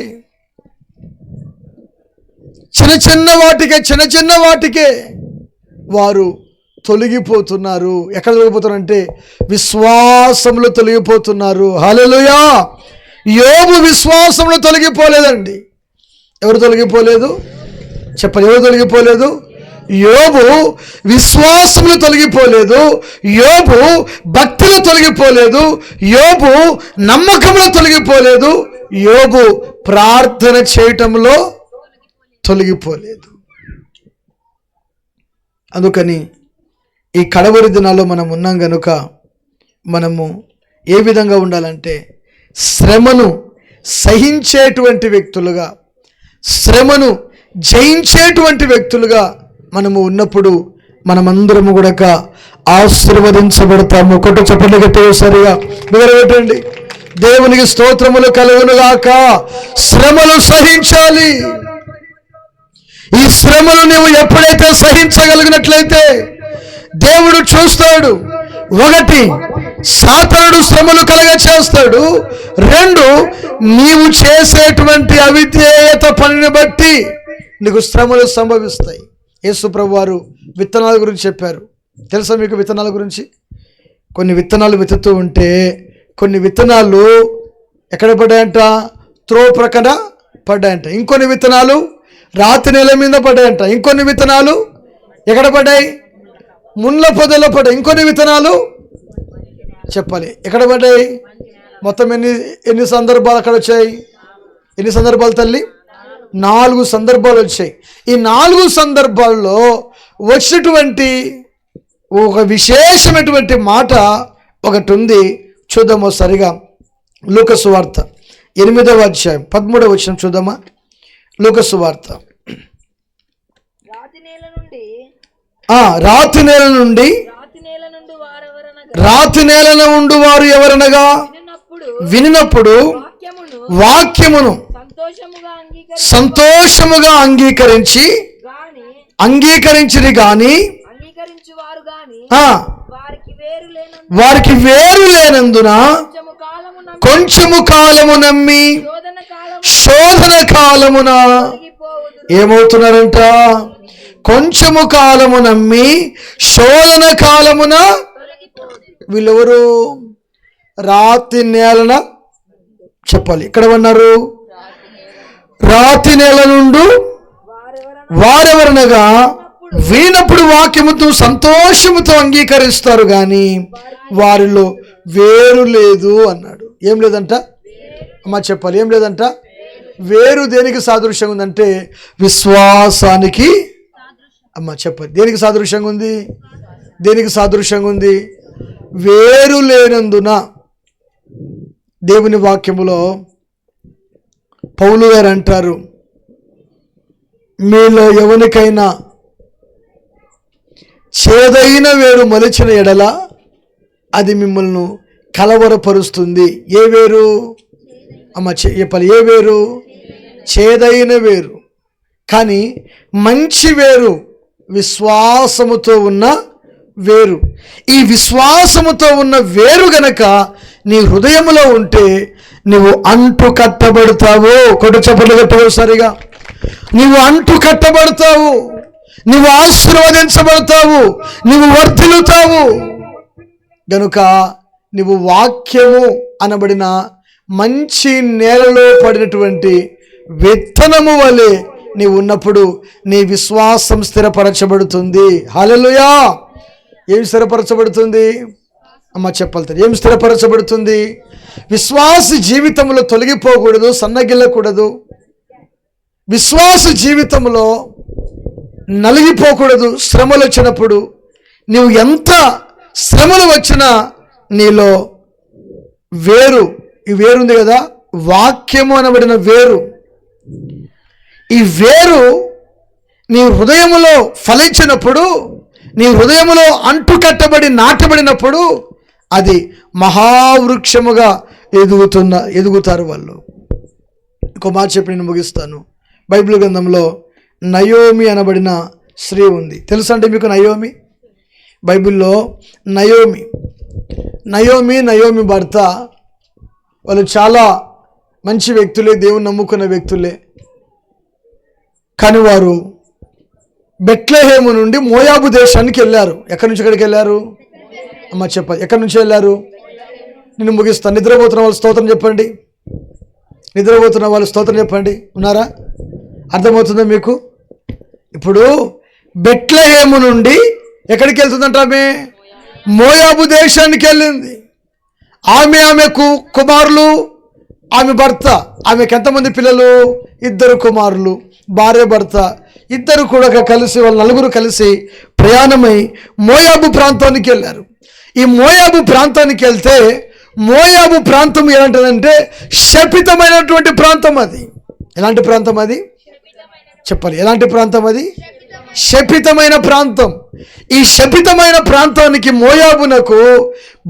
చిన్న చిన్న వాటికే వారు తొలగిపోతున్నారు. ఎక్కడ తొలగిపోతున్నారంటే విశ్వాసంలో తొలగిపోతున్నారు. హల్లెలూయా. యోబు విశ్వాసంలో తొలగిపోలేదండి. ఎవరు తొలగిపోలేదు చెప్పండి? ఎవరు తొలగిపోలేదు? యోబు విశ్వాసంలో తొలగిపోలేదు, యోబు భక్తిలో తొలగిపోలేదు, యోబు నమ్మకంలో తొలగిపోలేదు, యోబు ప్రార్థన చేయటంలో తొలగిపోలేదు. అందుకని ఈ కడవరి దినాల్లో మనం ఉన్నాం కనుక మనము ఏ విధంగా ఉండాలంటే శ్రమను సహించేటువంటి వ్యక్తులుగా, శ్రమను జయించేటువంటి వ్యక్తులుగా మనము ఉన్నప్పుడు మనమందరము కూడా ఆశీర్వదించబడతాము. ఒకటి చెప్పండి గట్టిగా సరిగా పెట్టండి. దేవునికి స్తోత్రములు కలుగునుగాక. శ్రమలు సహించాలి. ఈ శ్రమను నువ్వు ఎప్పుడైతే సహించగలిగినట్లయితే దేవుడు చూస్తాడు. ఒకటి, సాతానుడు శ్రమలు కలగ చేస్తాడు. రెండు, నీవు చేసేటువంటి అవిధేయత పనిని బట్టి నీకు శ్రమలు సంభవిస్తాయి. యేసు ప్రభు వారు విత్తనాల గురించి చెప్పారు. తెలుసా మీకు విత్తనాల గురించి? కొన్ని విత్తనాలు విత్తుతూ ఉంటే కొన్ని విత్తనాలు ఎక్కడ పడ్డాయంట? త్రో ప్రక్కన పడ్డాయంట. ఇంకొన్ని విత్తనాలు రాతి నేల మీద పడ్డాయంట. ఇంకొన్ని విత్తనాలు ఎక్కడ పడ్డాయి? ముళ్ళ పొదలో పడ్డాయి. ఇంకొన్ని విత్తనాలు చెప్పాలి ఎక్కడ పడ్డాయి? మొత్తం ఎన్ని సందర్భాలు అక్కడ వచ్చాయి? ఎన్ని సందర్భాలు తల్లి? 4 సందర్భాలు వచ్చాయి. ఈ 4 సందర్భాల్లో వచ్చినటువంటి ఒక విశేషమైనటువంటి మాట ఒకటి ఉంది. చూద్దాము సరిగా. లూకా సువార్త 8వ అధ్యాయం 13వ వచనం చూద్దామా? లూకా సువార్త. రాతి నేల నుండి వారు ఎవరనగా వినినప్పుడు వాక్యమును సంతోషముగా అంగీకరించిరి గాని వారికి వేరు లేనందున కొంచెము కాలము నమ్మి శోధన కాలమున ఏమవుతున్నారంట? కొంచెము కాలము నమ్మి శోధన కాలమున వీళ్ళెవరు? రాతి నేలన చెప్పాలి. ఇక్కడ ఉన్నారు రాతి నేల నుండి వారెవరనగా వినప్పుడు వాక్యముతో సంతోషముతో అంగీకరిస్తారు కానీ వారిలో వేరు లేదు అన్నాడు. ఏం లేదంట అమ్మా, చెప్పాలి, ఏం లేదంట? వేరు దేనికి సాదృశ్యంగా ఉందంటే విశ్వాసానికి. అమ్మా చెప్పాలి, దేనికి సాదృశ్యంగా ఉంది? దేనికి సాదృశ్యంగా ఉంది? వేరు లేనందున. దేవుని వాక్యములో పౌలు గారు అంటారు, మీలో ఎవరికైనా చేదైన వేరు మలిచిన ఎడల అది మిమ్మల్ని కలవరపరుస్తుంది. ఏ వేరు అమ్మ చెప్పాలి? ఏ వేరు? చేదైన వేరు. కానీ మంచి వేరు విశ్వాసముతో ఉన్న వేరు. ఈ విశ్వాసముతో ఉన్న వేరు గనక నీ హృదయములో ఉంటే నువ్వు అంటు కట్టబడతావు. కొట్టు చప్పట్లు కట్టవు సరిగా. నువ్వు అంటు కట్టబడతావు, నువ్వు ఆశీర్వదించబడతావు, నువ్వు వర్ధిల్లుతావు. గనుక నువ్వు వాక్యము అనబడిన మంచి నేలలో పడినటువంటి విత్తనము వలె నీవు ఉన్నప్పుడు నీ విశ్వాసం స్థిరపరచబడుతుంది. హల్లెలూయా. ఏం స్థిరపరచబడుతుంది అమ్మ చెప్పాలి? ఏం స్థిరపరచబడుతుంది? విశ్వాస జీవితంలో తొలగిపోకూడదు, సన్నగిల్లకూడదు. విశ్వాస జీవితంలో నలిగిపోకూడదు. శ్రమలు వచ్చినప్పుడు నీవు ఎంత శ్రమలు వచ్చినా నీలో వేరు, ఈ వేరుంది కదా, వాక్యము అనబడిన వేరు. ఈ వేరు నీ హృదయములో ఫలించినప్పుడు, నీ హృదయములో అంటు కట్టబడి నాటబడినప్పుడు అది మహావృక్షముగా ఎదుగుతారు వాళ్ళు. ఇంకో మాట చెప్పి నేను ముగిస్తాను. బైబిల్ గ్రంథంలో నయోమి అనబడిన స్త్రీ ఉంది. తెలుసా అంటే మీకు నయోమి? బైబిల్లో నయోమి భర్త వాళ్ళు చాలా మంచి వ్యక్తులే, దేవుని నమ్ముకున్న వ్యక్తులే. కానీ వారు బెత్లెహేము నుండి మోయాబు దేశానికి వెళ్ళారు. ఎక్కడి నుంచి ఎక్కడికి వెళ్ళారు అమ్మ చెప్పాలి? ఎక్కడి నుంచి వెళ్ళారు? నేను ముగిస్తాను. నిద్రపోతున్న వాళ్ళు స్తోత్రం చెప్పండి. నిద్రపోతున్న వాళ్ళు స్తోత్రం చెప్పండి. ఉన్నారా? అర్థమవుతుందా మీకు? ఇప్పుడు బెత్లెహేము నుండి ఎక్కడికి వెళ్తుందంట? ఆమె మోయాబు దేశానికి వెళ్ళింది. ఆమెకు కుమారులు, ఆమె భర్త. ఆమెకు ఎంతమంది పిల్లలు? 2 కుమారులు, భార్య భర్త ఇద్దరు కూడా కలిసి, వాళ్ళు నలుగురు కలిసి ప్రయాణమై మోయాబు ప్రాంతానికి వెళ్ళారు. ఈ మోయాబు ప్రాంతానికి వెళ్తే మోయాబు ప్రాంతం ఎలాంటిదంటే శపితమైనటువంటి ప్రాంతం. అది ఎలాంటి ప్రాంతం? అది చెప్పాలి. ఎలాంటి ప్రాంతం అది? శపితమైన ప్రాంతం. ఈ శపితమైన ప్రాంతానికి మోయాబునకు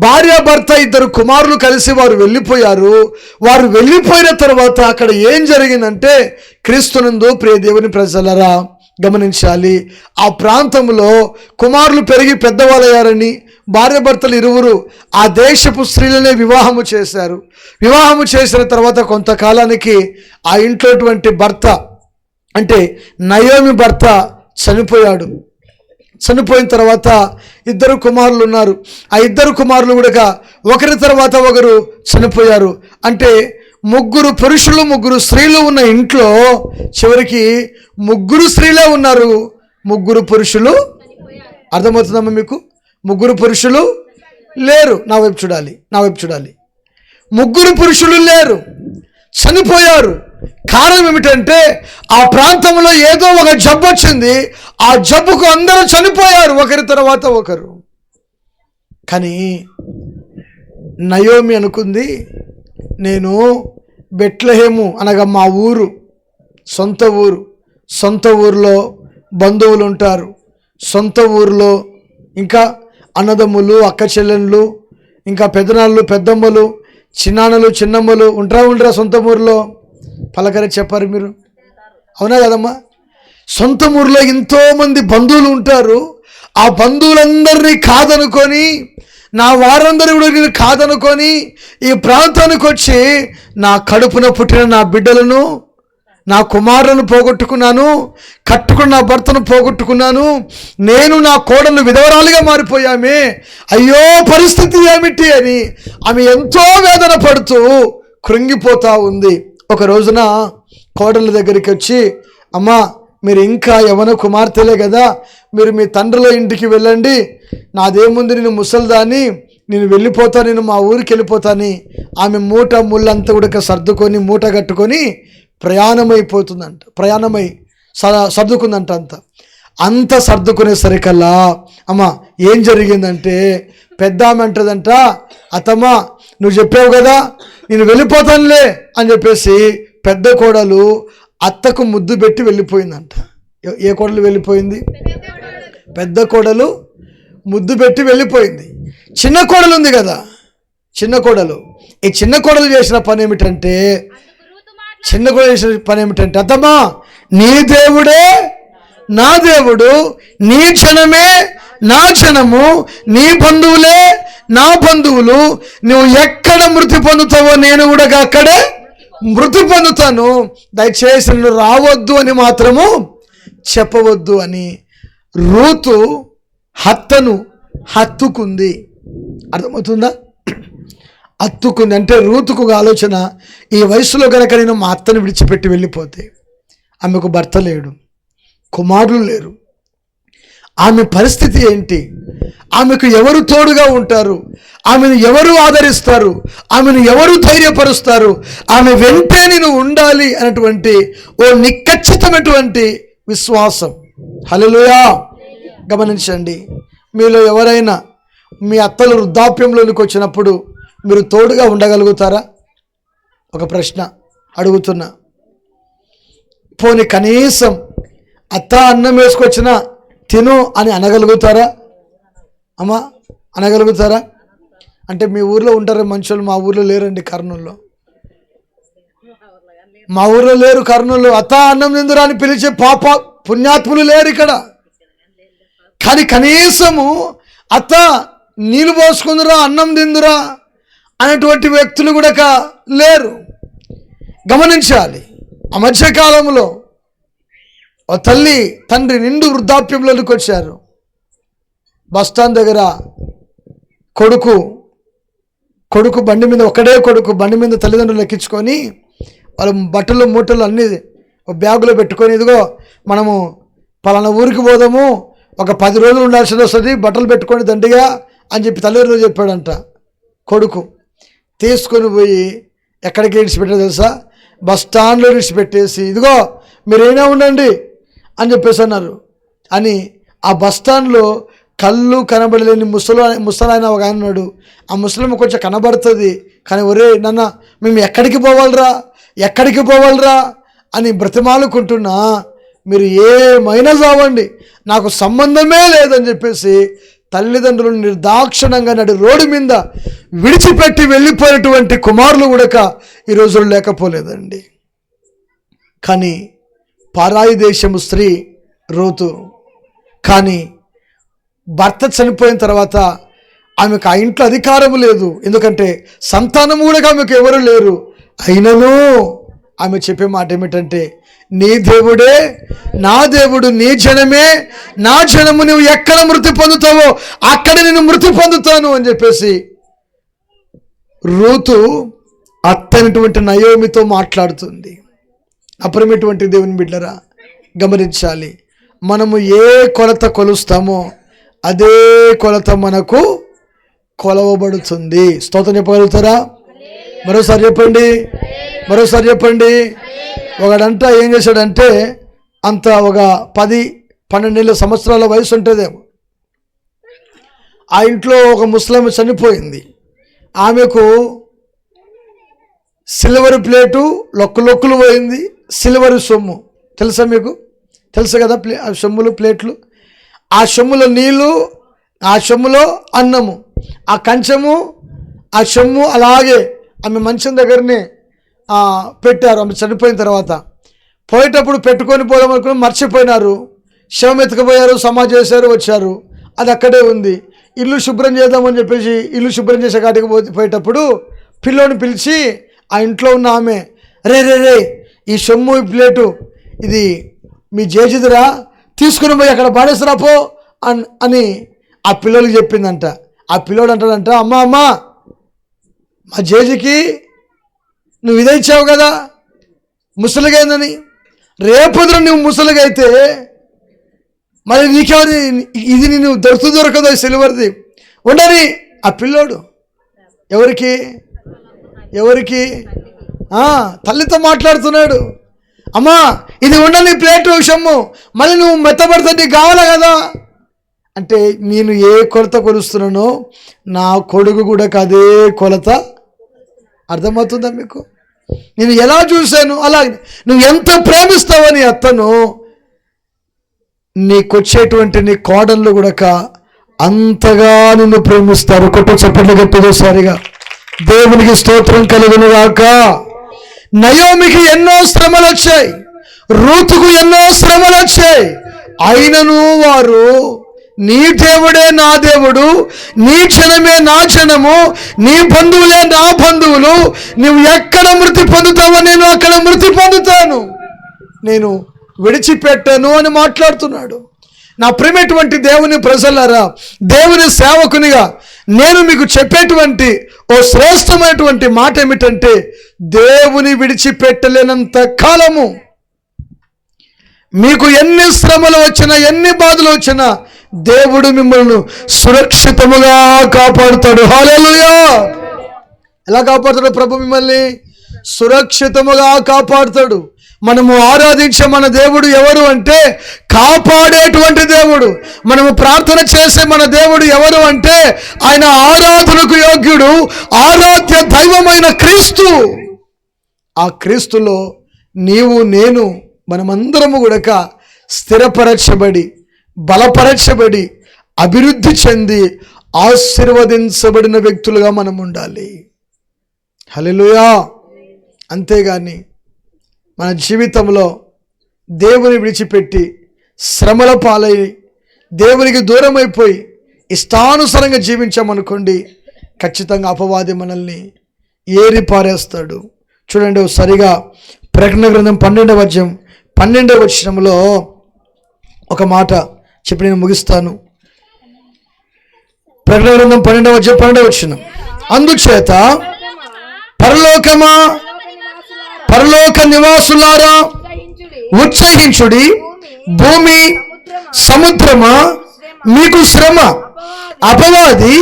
భార్యాభర్త 2 కుమారులు కలిసి వారు వెళ్ళిపోయారు. వారు వెళ్ళిపోయిన తర్వాత అక్కడ ఏం జరిగిందంటే, క్రీస్తునందు ప్రియ దేవుని ప్రజలరా గమనించాలి, ఆ ప్రాంతంలో కుమారులు పెరిగి పెద్దవాళ్ళయ్యారని భార్యాభర్తలు ఇరువురు ఆ దేశపు స్త్రీలనే వివాహము చేశారు. వివాహము చేసిన తర్వాత కొంతకాలానికి ఆ ఇంట్లోటువంటి భర్త అంటే నయోమి భర్త చనిపోయాడు. చనిపోయిన తర్వాత 2 కుమారులు ఉన్నారు. ఆ 2 కుమారులు కూడా ఒకరి తర్వాత ఒకరు చనిపోయారు. అంటే 3 పురుషులు 3 స్త్రీలు ఉన్న ఇంట్లో చివరికి 3 స్త్రీలే ఉన్నారు, 3 పురుషులు. అర్థమవుతుందమ్మా మీకు? 3 పురుషులు లేరు. నా వైపు చూడాలి. 3 పురుషులు లేరు, చనిపోయారు. కారణం ఏమిటంటే ఆ ప్రాంతంలో ఏదో ఒక జబ్బు వచ్చింది. ఆ జబ్బుకు అందరూ చనిపోయారు, ఒకరి తర్వాత ఒకరు. కానీ నయోమి అనుకుంది, నేను బెత్లెహేము అనగా మా ఊరు, సొంత ఊరిలో బంధువులు ఉంటారు, సొంత ఊరిలో ఇంకా అన్నదమ్ములు, అక్క చెల్లెళ్ళు, ఇంకా పెదనాళ్ళు, పెద్దమ్మలు, చిన్నాన్నలు, చిన్నమ్మలు ఉంటారా సొంత ఊరిలో? పలకరి చెప్పారు మీరు, అవునా కదమ్మా? సొంత ఊరిలో ఎంతోమంది బంధువులు ఉంటారు. ఆ బంధువులందరినీ కాదనుకొని, నా వారందరూ కూడా నేను కాదనుకొని ఈ ప్రాంతానికి వచ్చి నా కడుపున పుట్టిన నా బిడ్డలను, నా కుమారులను పోగొట్టుకున్నాను, కట్టుకున్న నా భర్తను పోగొట్టుకున్నాను, నేను నా కోడలు విధవరాలుగా మారిపోయామే, అయ్యో పరిస్థితి ఏమిటి అని ఆమె ఎంతో వేదన పడుతూ కృంగిపోతూ ఉంది. ఒక రోజున కోడళ్ళ దగ్గరికి వచ్చి, అమ్మా మీరు ఇంకా యవన కుమార్తెలే కదా, మీరు మీ తండ్రుల ఇంటికి వెళ్ళండి, నాదేముంది, నేను ముసల్దాన్ని, నేను వెళ్ళిపోతా, నేను మా ఊరికి వెళ్ళిపోతాని ఆమె మూట ముళ్ళంతా కూడా సర్దుకొని మూట కట్టుకొని ప్రయాణమై సర్దుకుందంట. అంత సర్దుకునేసరికల్లా అమ్మ ఏం జరిగిందంటే, పెద్ద ఆమె అంటదంట, అత్తమ్మ నువ్వు చెప్పావు కదా నేను వెళ్ళిపోతానులే అని చెప్పేసి పెద్ద కోడలు అత్తకు ముద్దు పెట్టి వెళ్ళిపోయిందంట. ఏ కోడలు వెళ్ళిపోయింది? పెద్ద కోడలు ముద్దు పెట్టి వెళ్ళిపోయింది. చిన్న కోడలు ఉంది కదా, చిన్న కోడలు, ఈ చిన్న కోడలు చేసిన పని ఏమిటంటే, అత్తమ్మా నీ దేవుడే నా దేవుడు, నీ జనమే నా జనము, నీ బంధువులే నా బంధువులు, నువ్వు ఎక్కడ మృతి పొందుతావో నేను కూడా అక్కడే మృతి పొందుతాను, దయచేసి నువ్వు రావద్దు అని మాత్రము చెప్పవద్దు అని రూతు హత్తను హత్తుకుంది. అర్థమవుతుందా? హత్తుకుంది అంటే రూతుకు ఆలోచన, ఈ వయసులో కనుక నేను మా అత్తను విడిచిపెట్టి వెళ్ళిపోతే, ఆమెకు భర్త లేడు, కుమారులు లేరు, ఆమె పరిస్థితి ఏంటి, ఆమెకు ఎవరు తోడుగా ఉంటారు, ఆమెను ఎవరు ఆదరిస్తారు, ఆమెను ఎవరు ధైర్యపరుస్తారు, ఆమె వెంటే నేను ఉండాలి అనేటువంటి ఓ నిక్కచ్చితమైనటువంటి విశ్వాసం. హల్లెలూయా. గమనించండి, మీలో ఎవరైనా మీ అత్తలు వృద్ధాప్యంలోనికి వచ్చినప్పుడు మీరు తోడుగా ఉండగలుగుతారా? ఒక ప్రశ్న అడుగుతున్నా. పోనీ కనీసం అత్త అన్నం వేసుకొచ్చినా తిను అని అనగలుగుతారా? అమ్మా అనగలుగుతారా? అంటే మీ ఊర్లో ఉంటారు మనుషులు, మా ఊర్లో లేరండి, కర్నూలులో మా ఊర్లో లేరు. కర్నూలు అత్త అన్నం తిందురా అని పిలిచే పాప పుణ్యాత్ములు లేరు ఇక్కడ. కానీ కనీసము అత్త నీళ్ళు పోసుకుందురా, అన్నం తిందురా అనేటువంటి వ్యక్తులు కూడా లేరు. గమనించాలి. ఆ మధ్యకాలంలో ఓ తల్లి తండ్రి నిండు వృద్ధాప్యంలోకి వచ్చారు. బస్టాండ్ దగ్గర కొడుకు బండి మీద, ఒకడే కొడుకు బండి మీద తల్లిదండ్రులు ఎక్కించుకొని వాళ్ళ బట్టలు మూటలు అన్నీ బ్యాగులో పెట్టుకొని, ఇదిగో మనము పలానా ఊరికి పోదాము, ఒక 10 రోజులు ఉండాల్సి వస్తుంది, బట్టలు పెట్టుకొని దండిగా అని చెప్పి తల్లిదండ్రులు చెప్పాడంట. కొడుకు తీసుకొని పోయి ఎక్కడికి విడిచిపెట్టారు తెలుసా? బస్ స్టాండ్లో విడిచిపెట్టేసి, ఇదిగో మీరైనా ఉండండి అని చెప్పేసి అన్నారు. అని ఆ బస్ స్టాండ్లో కళ్ళు కనబడలేని ముసలాయన ఒక ఆయన ఉన్నాడు. ఆ ముసలమ్మ కొంచెం కనబడుతుంది, కానీ ఒరే నాన్న మేము ఎక్కడికి పోవాలరా అని బ్రతిమాలుకుంటున్నా, మీరు ఏమైనా చావండి నాకు సంబంధమే లేదని చెప్పేసి తల్లిదండ్రులు నిర్దాక్షిణంగా నడి రోడ్డు మీద విడిచిపెట్టి వెళ్ళిపోయినటువంటి కుమారులు కూడా ఈ రోజుల్లో లేకపోలేదండి. కానీ పారాయి దేశము స్త్రీ రూతు, కానీ భర్త చనిపోయిన తర్వాత ఆమెకు ఆ ఇంట్లో అధికారం లేదు, ఎందుకంటే సంతానం కూడా ఆమెకు ఎవరు లేరు. అయినను ఆమె చెప్పే మాట ఏమిటంటే, నీ దేవుడే నా దేవుడు, నీ జనమే నా జనము, నువ్వు ఎక్కడ మృతి పొందుతావో అక్కడ నేను మృతి పొందుతాను అని చెప్పేసి రూతు అత్తనటువంటి నయోమితో మాట్లాడుతుంది. అపరమైనటువంటి దేవుని బిడ్డరా, గమనించాలి. మనము ఏ కొలత కొలుస్తామో అదే కొలత మనకు కొలవబడుతుంది. స్తోత్రం చెప్పగలుగుతారా? మరోసారి చెప్పండి. ఒకడంట ఏం చేశాడంటే, అంత ఒక 10-12 సంవత్సరాల వయసు ఉంటుందేమో, ఆ ఇంట్లో ఒక ముస్లిం చనిపోయింది. ఆమెకు సిల్వర్ ప్లేటు లొక్కులు పోయింది, సిల్వర్ సొమ్ము తెలుసా మీకు? తెలుసు కదా సొమ్ములు, ప్లేట్లు. ఆ సొమ్ములో నీళ్ళు, ఆ సొమ్ములో అన్నము, ఆ కంచము, ఆ సొమ్ము అలాగే ఆమె మంచం దగ్గరనే పెట్టారు. ఆమె చనిపోయిన తర్వాత పోయేటప్పుడు పెట్టుకొని పోదాం అనుకుని మర్చిపోయినారు. శవం ఎత్తుకుపోయారు, సమాధి చేశారు, వచ్చారు, అది అక్కడే ఉంది. ఇల్లు శుభ్రం చేద్దామని చెప్పేసి ఇల్లు శుభ్రం చేసే కాటికి పోయేటప్పుడు పిల్లోని పిలిచి ఆ ఇంట్లో ఉన్న ఆమె, రే ఈ సొమ్ము ఈ ప్లేటు ఇది మీ జేజిదిరా, తీసుకుని పోయి అక్కడ పాడేసిరా పో అని ఆ పిల్లోడికి చెప్పిందంట. ఆ పిల్లోడు అంటాడంట, అమ్మా మా జేజికి నువ్వు ఇదే ఇచ్చావు కదా, ముసలిగైందని. రేపొద్దున నువ్వు ముసలిగైతే మరి నీకెవరి ఇది నేను దొరకదో సిల్వర్ది ఉండని. ఆ పిల్లోడు ఎవరికి తల్లితో మాట్లాడుతున్నాడు, అమ్మా ఇది ఉండని ప్లేటు విషము, మళ్ళీ నువ్వు మెత్తబడితే నీకు కావాలా కదా అంటే, నేను ఏ కొలత కొలుస్తున్నానో నా కొడుకు కూడా అదే కొలత. అర్థమవుతుందా మీకు? నేను ఎలా చూశాను అలాగే నువ్వు ఎంత ప్రేమిస్తావని అత్తను, నీకొచ్చేటువంటి నీ కోడళ్ళు కూడా అంతగా నిన్ను ప్రేమిస్తారు. కొట్ట చప్పట్లు గట్టిదోసారిగా దేవునికి స్తోత్రం కలుగును గాక. నయోమికి ఎన్నో శ్రమలు వచ్చాయి, రూతుకు ఎన్నో శ్రమలు వచ్చాయి. అయినను వారు నీ దేవుడే నా దేవుడు, నీ జనమే నా జనము, నీ బంధువులే నా బంధువులు, నువ్వు ఎక్కడ మృతి పొందుతావో నేను అక్కడ మృతి పొందుతాను, నేను విడిచిపెట్టను అని మాట్లాడుతున్నాడు. నా ప్రియమైనటువంటి దేవుని ప్రజలారా, దేవుని సేవకునిగా నేను మీకు చెప్పేటువంటి ఓ శ్రేష్టమైనటువంటి మాట ఏమిటంటే, దేవుని విడిచిపెట్టలేనంత కాలము మీకు ఎన్ని శ్రమలు వచ్చినా ఎన్ని బాధలు వచ్చినా దేవుడు మిమ్మల్ని సురక్షితముగా కాపాడుతాడు. హల్లెలూయా! ఎలా కాపాడుతాడు ప్రభు? మిమ్మల్ని సురక్షితముగా కాపాడుతాడు. మనము ఆరాధించే మన దేవుడు ఎవరు అంటే కాపాడేటువంటి దేవుడు. మనము ప్రార్థన చేసే మన దేవుడు ఎవరు అంటే ఆయన ఆరాధనకు యోగ్యుడు, ఆరాధ్య దైవమైన క్రీస్తు. ఆ క్రీస్తులో నీవు నేను మనమందరము కూడా స్థిరపరచబడి, బలపరచబడి, అభివృద్ధి చెంది ఆశీర్వదించబడిన వ్యక్తులుగా మనం ఉండాలి. హల్లెలూయా! అంతేగాని మన జీవితంలో దేవుని విడిచిపెట్టి శ్రమల పాలై దేవునికి దూరం అయిపోయి ఇష్టానుసారంగా జీవించామనుకోండి, ఖచ్చితంగా అపవాది మనల్ని ఏరి పారేస్తాడు. చూడండి సరిగా ప్రకటన గ్రంథం 12వ అధ్యాయం 12వ వచనంలో ఒక మాట చెప్పి నేను ముగిస్తాను. ప్రకటన గ్రంథం 12వ అధ్యాయం 12వ వచనం, అందుచేత పరలోక నివాసులారా ఉత్సహించుడి, భూమి సముద్రమా మీకు శ్రమ, అపవాది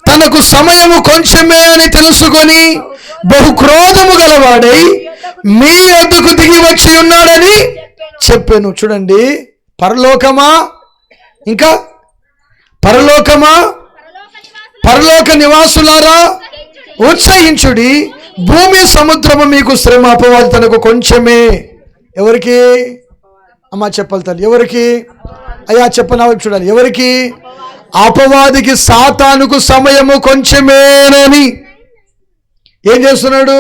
తనకు సమయము కొంచెమే అని తెలుసుకొని బహు క్రోధము గలవాడై మీ వద్దకు దిగి వచ్చి ఉన్నాడని చెప్పాను. చూడండి, పరలోకమా, ఇంకా పరలోక నివాసులారా ఉత్సహించుడి, భూమి సముద్రము మీకు శ్రమ, అపవాది తనకు కొంచెమే. ఎవరికి అమ్మా చెప్పాలి తల్లి? ఎవరికి అయ్యా చెప్పనా? చూడాలి, ఎవరికి? అపవాదికి, సాతానుకు సమయము కొంచెమేనని ఏం చేస్తున్నాడు?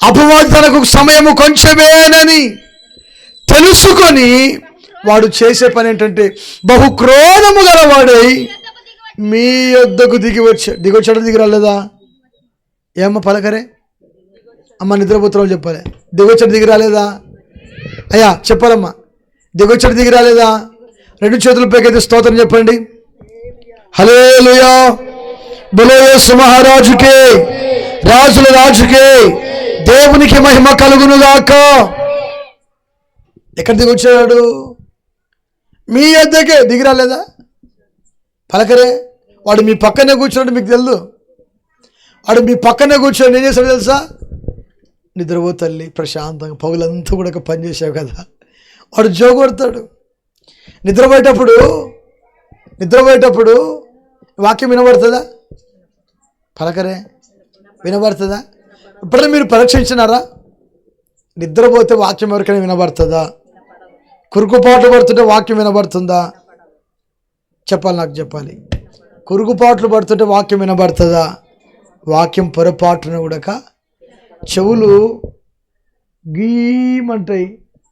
అపవాది తనకు సమయము కొంచెమేనని తెలుసుకొని వాడు చేసే పని ఏంటంటే బహు క్రోధము గలవాడై మీ యొద్దకు దిగొచ్చాడు. దిగి రాలేదా? ఏమ్మా పలకరే అమ్మ, నిద్రపోతున్న చెప్పాలి. దిగొచ్చాడు దిగి రాలేదా? అయ్యా చెప్పాలమ్మా, దిగొచ్చాడు దిగి రాలేదా? రెండు చేతుల పైకైతే స్తోత్రం చెప్పండి. హల్లెలూయా! బోలో యేసు మహారాజుకే, రాజుల రాజుకే దేవునికి మహిమ కలుగునుగాక. ఎక్కడ దిగొచ్చాడు? మీ యొద్దకే. దిగి రాలేదా? పలకరే. వాడు మీ పక్కనే కూర్చున్నాడు, మీకు తెలుసు. వాడు మీ పక్కనే కూర్చొని ఏం చేస్తాడు తెలుసా? నిద్రపో తల్లి ప్రశాంతంగా, పగులంతా కూడా పని చేసావు కదా. వాడు జోగొడతాడు. నిద్రపోయేటప్పుడు వాక్యం వినబడుతుందా? పలకరే. వినబడుతుందా? ఇప్పుడైనా మీరు పరీక్షించినారా? నిద్రపోతే వాక్యం ఎవరికైనా వినబడుతుందా? కురుకుపాట్లు పడుతుంటే వాక్యం వినబడుతుందా? చెప్పాలి, నాకు చెప్పాలి. కురుగుపాట్లు పడుతుంటే వాక్యం వినబడుతుందా? వాక్యం పొరపాటున కూడా చెవులు గీమంటాయి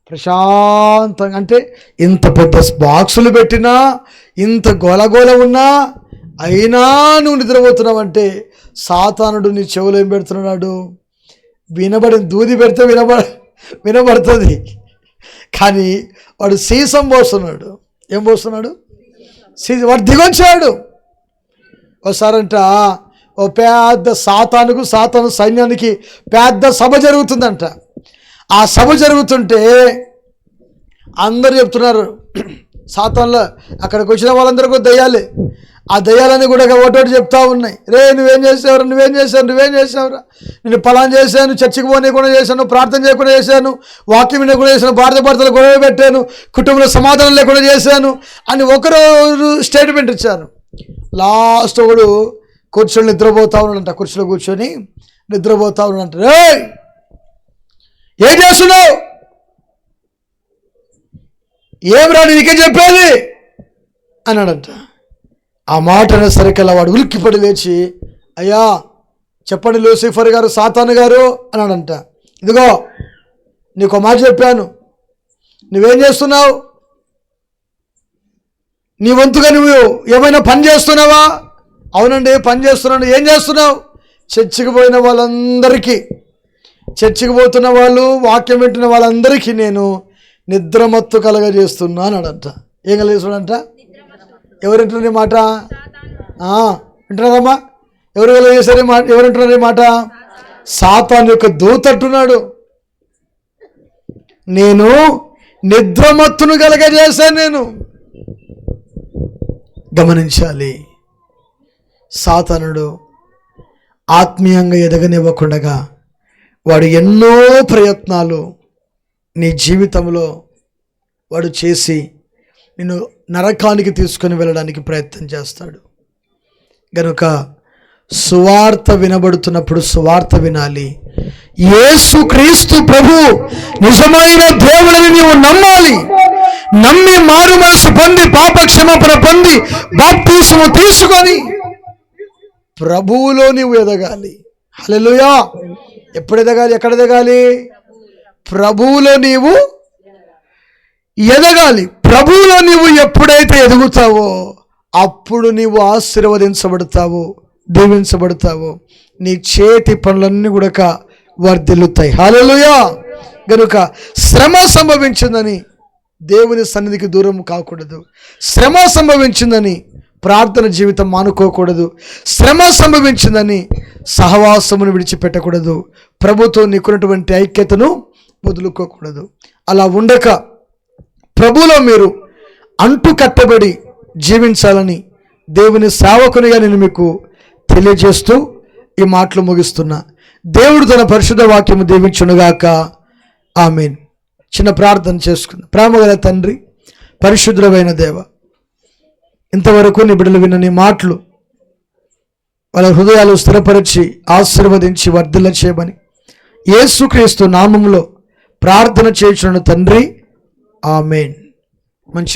ప్రశాంతంగా. అంటే ఇంత పెద్ద బాక్సులు పెట్టినా, ఇంత గోలగోల ఉన్నా, అయినా నువ్వు నిద్రపోతున్నావంటే సాతానుడు నీ చెవులు ఏం పెడుతున్నాడు? దూది పెడితే వినబడుతుంది. కానీ వాడు సీసం పోస్తున్నాడు. ఏం పోస్తున్నాడు? వాడు దిగొచ్చాడు. ఒకసారంట ఓ పెద్ద సాతాను సైన్యానికి పెద్ద సభ జరుగుతుందంట. ఆ సభ జరుగుతుంటే అందరూ చెప్తున్నారు, సాతాన్లో అక్కడికి వచ్చిన వాళ్ళందరూ దయ్యాలే. ఆ దయ్యాలని కూడా ఒకటి చెప్తా ఉన్నాయి, రే నువ్వేం చేసావురా, నేను పలాన్ చేశాను, చర్చికి పోనీయకుండా చేశాను, ప్రార్థన చేయకుండా చేశాను, వాక్యం వినకుండా చేశాను, భార్య భర్తలు గొడవ పెట్టాను, కుటుంబంలో సమాధానం లేకుండా చేశాను అని ఒకరు స్టేట్మెంట్ ఇచ్చారు. లాస్ట్ ఒకడు కూర్చొని నిద్రపోతా ఉన్నాడంట, కుర్చీలో కూర్చొని నిద్రపోతా ఉన్నాడంట. రే ఏం చేస్తున్నావు, ఏం రా నీకే చెప్పేది అన్నాడంట. ఆ మాట అనేసరికల్లా వాడు ఉలిక్కిపడి లేచి, అయ్యా చెప్పండి లూసిఫర్ గారు, సాతాను గారు అన్నాడంట. ఇదిగో నీకు మాట చెప్పాను, నువ్వేం చేస్తున్నావు, నీ వంతుగా నువ్వు ఏమైనా పని చేస్తున్నావా? అవునండి పని చేస్తున్నాను. ఏం చేస్తున్నావు? చర్చికి పోయిన వాళ్ళందరికీ, చర్చికి పోతున్న వాళ్ళు, వాక్యం వింటున్న వాళ్ళందరికీ నేను నిద్రమత్తు కలగజేస్తున్నా అన్నాడంట. ఏం కలిగిస్తున్నాడంట? ఎవరు వింటున్నారు మాట? వింటున్నారమ్మా? ఎవరు కలిగేశారు మాట? ఎవరు వింటున్నారు మాట? సాతాను యొక్క దూత అంటున్నాడు, నేను నిద్రమత్తును కలగజేశాను. నేను గమనించాలి, సాతానుడు ఆత్మీయంగా ఎదగనివ్వకుండా వాడు ఎన్నో ప్రయత్నాలు నీ జీవితంలో వాడు చేసి నిన్ను నరకానికి తీసుకొని వెళ్ళడానికి ప్రయత్నం చేస్తాడు. గనుక సువార్త వినబడుతున్నప్పుడు సువార్త వినాలి. యేసు క్రీస్తు ప్రభు నిజమైన దేవుడిని నీవు నమ్మాలి. నమ్మి మారు మనసు పొంది పాప క్షమాపణ పొంది బాప్తిస్మము తీసుకొని ప్రభువులో నీవు ఎదగాలి. హల్లెలూయా. ఎప్పుడు ఎదగాలి? ఎక్కడ ఎదగాలి? ప్రభువులో నీవు ఎదగాలి. ప్రభువులో నీవు ఎప్పుడైతే ఎదుగుతావో అప్పుడు నీవు ఆశీర్వదించబడతావు, దీవించబడతావు. నీ చేతి పనులన్నీ కూడా వర్ధిల్లుతాయి. హల్లెలూయా. గనుక శ్రమ సంభవించిందని దేవుని సన్నిధికి దూరం కాకూడదు. శ్రమ సంభవించిందని ప్రార్థన జీవితం మానుకోకూడదు. శ్రమ సంభవించిందని సహవాసమును విడిచిపెట్టకూడదు. ప్రభుతో నీకున్నటువంటి ఐక్యతను వదులుకోకూడదు. అలా ఉండక ప్రభులో మీరు అంటు కట్టబడి జీవించాలని దేవుని సేవకునిగా నేను మీకు తెలియజేస్తూ ఈ మాటలు ముగిస్తున్నా. దేవుడు తన పరిశుద్ధ వాక్యము దీవించునుగాక. ఆమేన్. చిన్న ప్రార్థన చేసుకుందాం. ప్రేమగల తండ్రి, పరిశుద్ధమైన దేవ, ఇంతవరకు నీ బిడ్డలు విన్న నీ మాటలు వాళ్ళ హృదయాలు స్థిరపరిచి ఆశీర్వదించి వర్ధిల్ల చేయమని యేసుక్రీస్తు నామములో ప్రార్థన చేయుచున్నాను తండ్రి. ఆమేన్. మంచి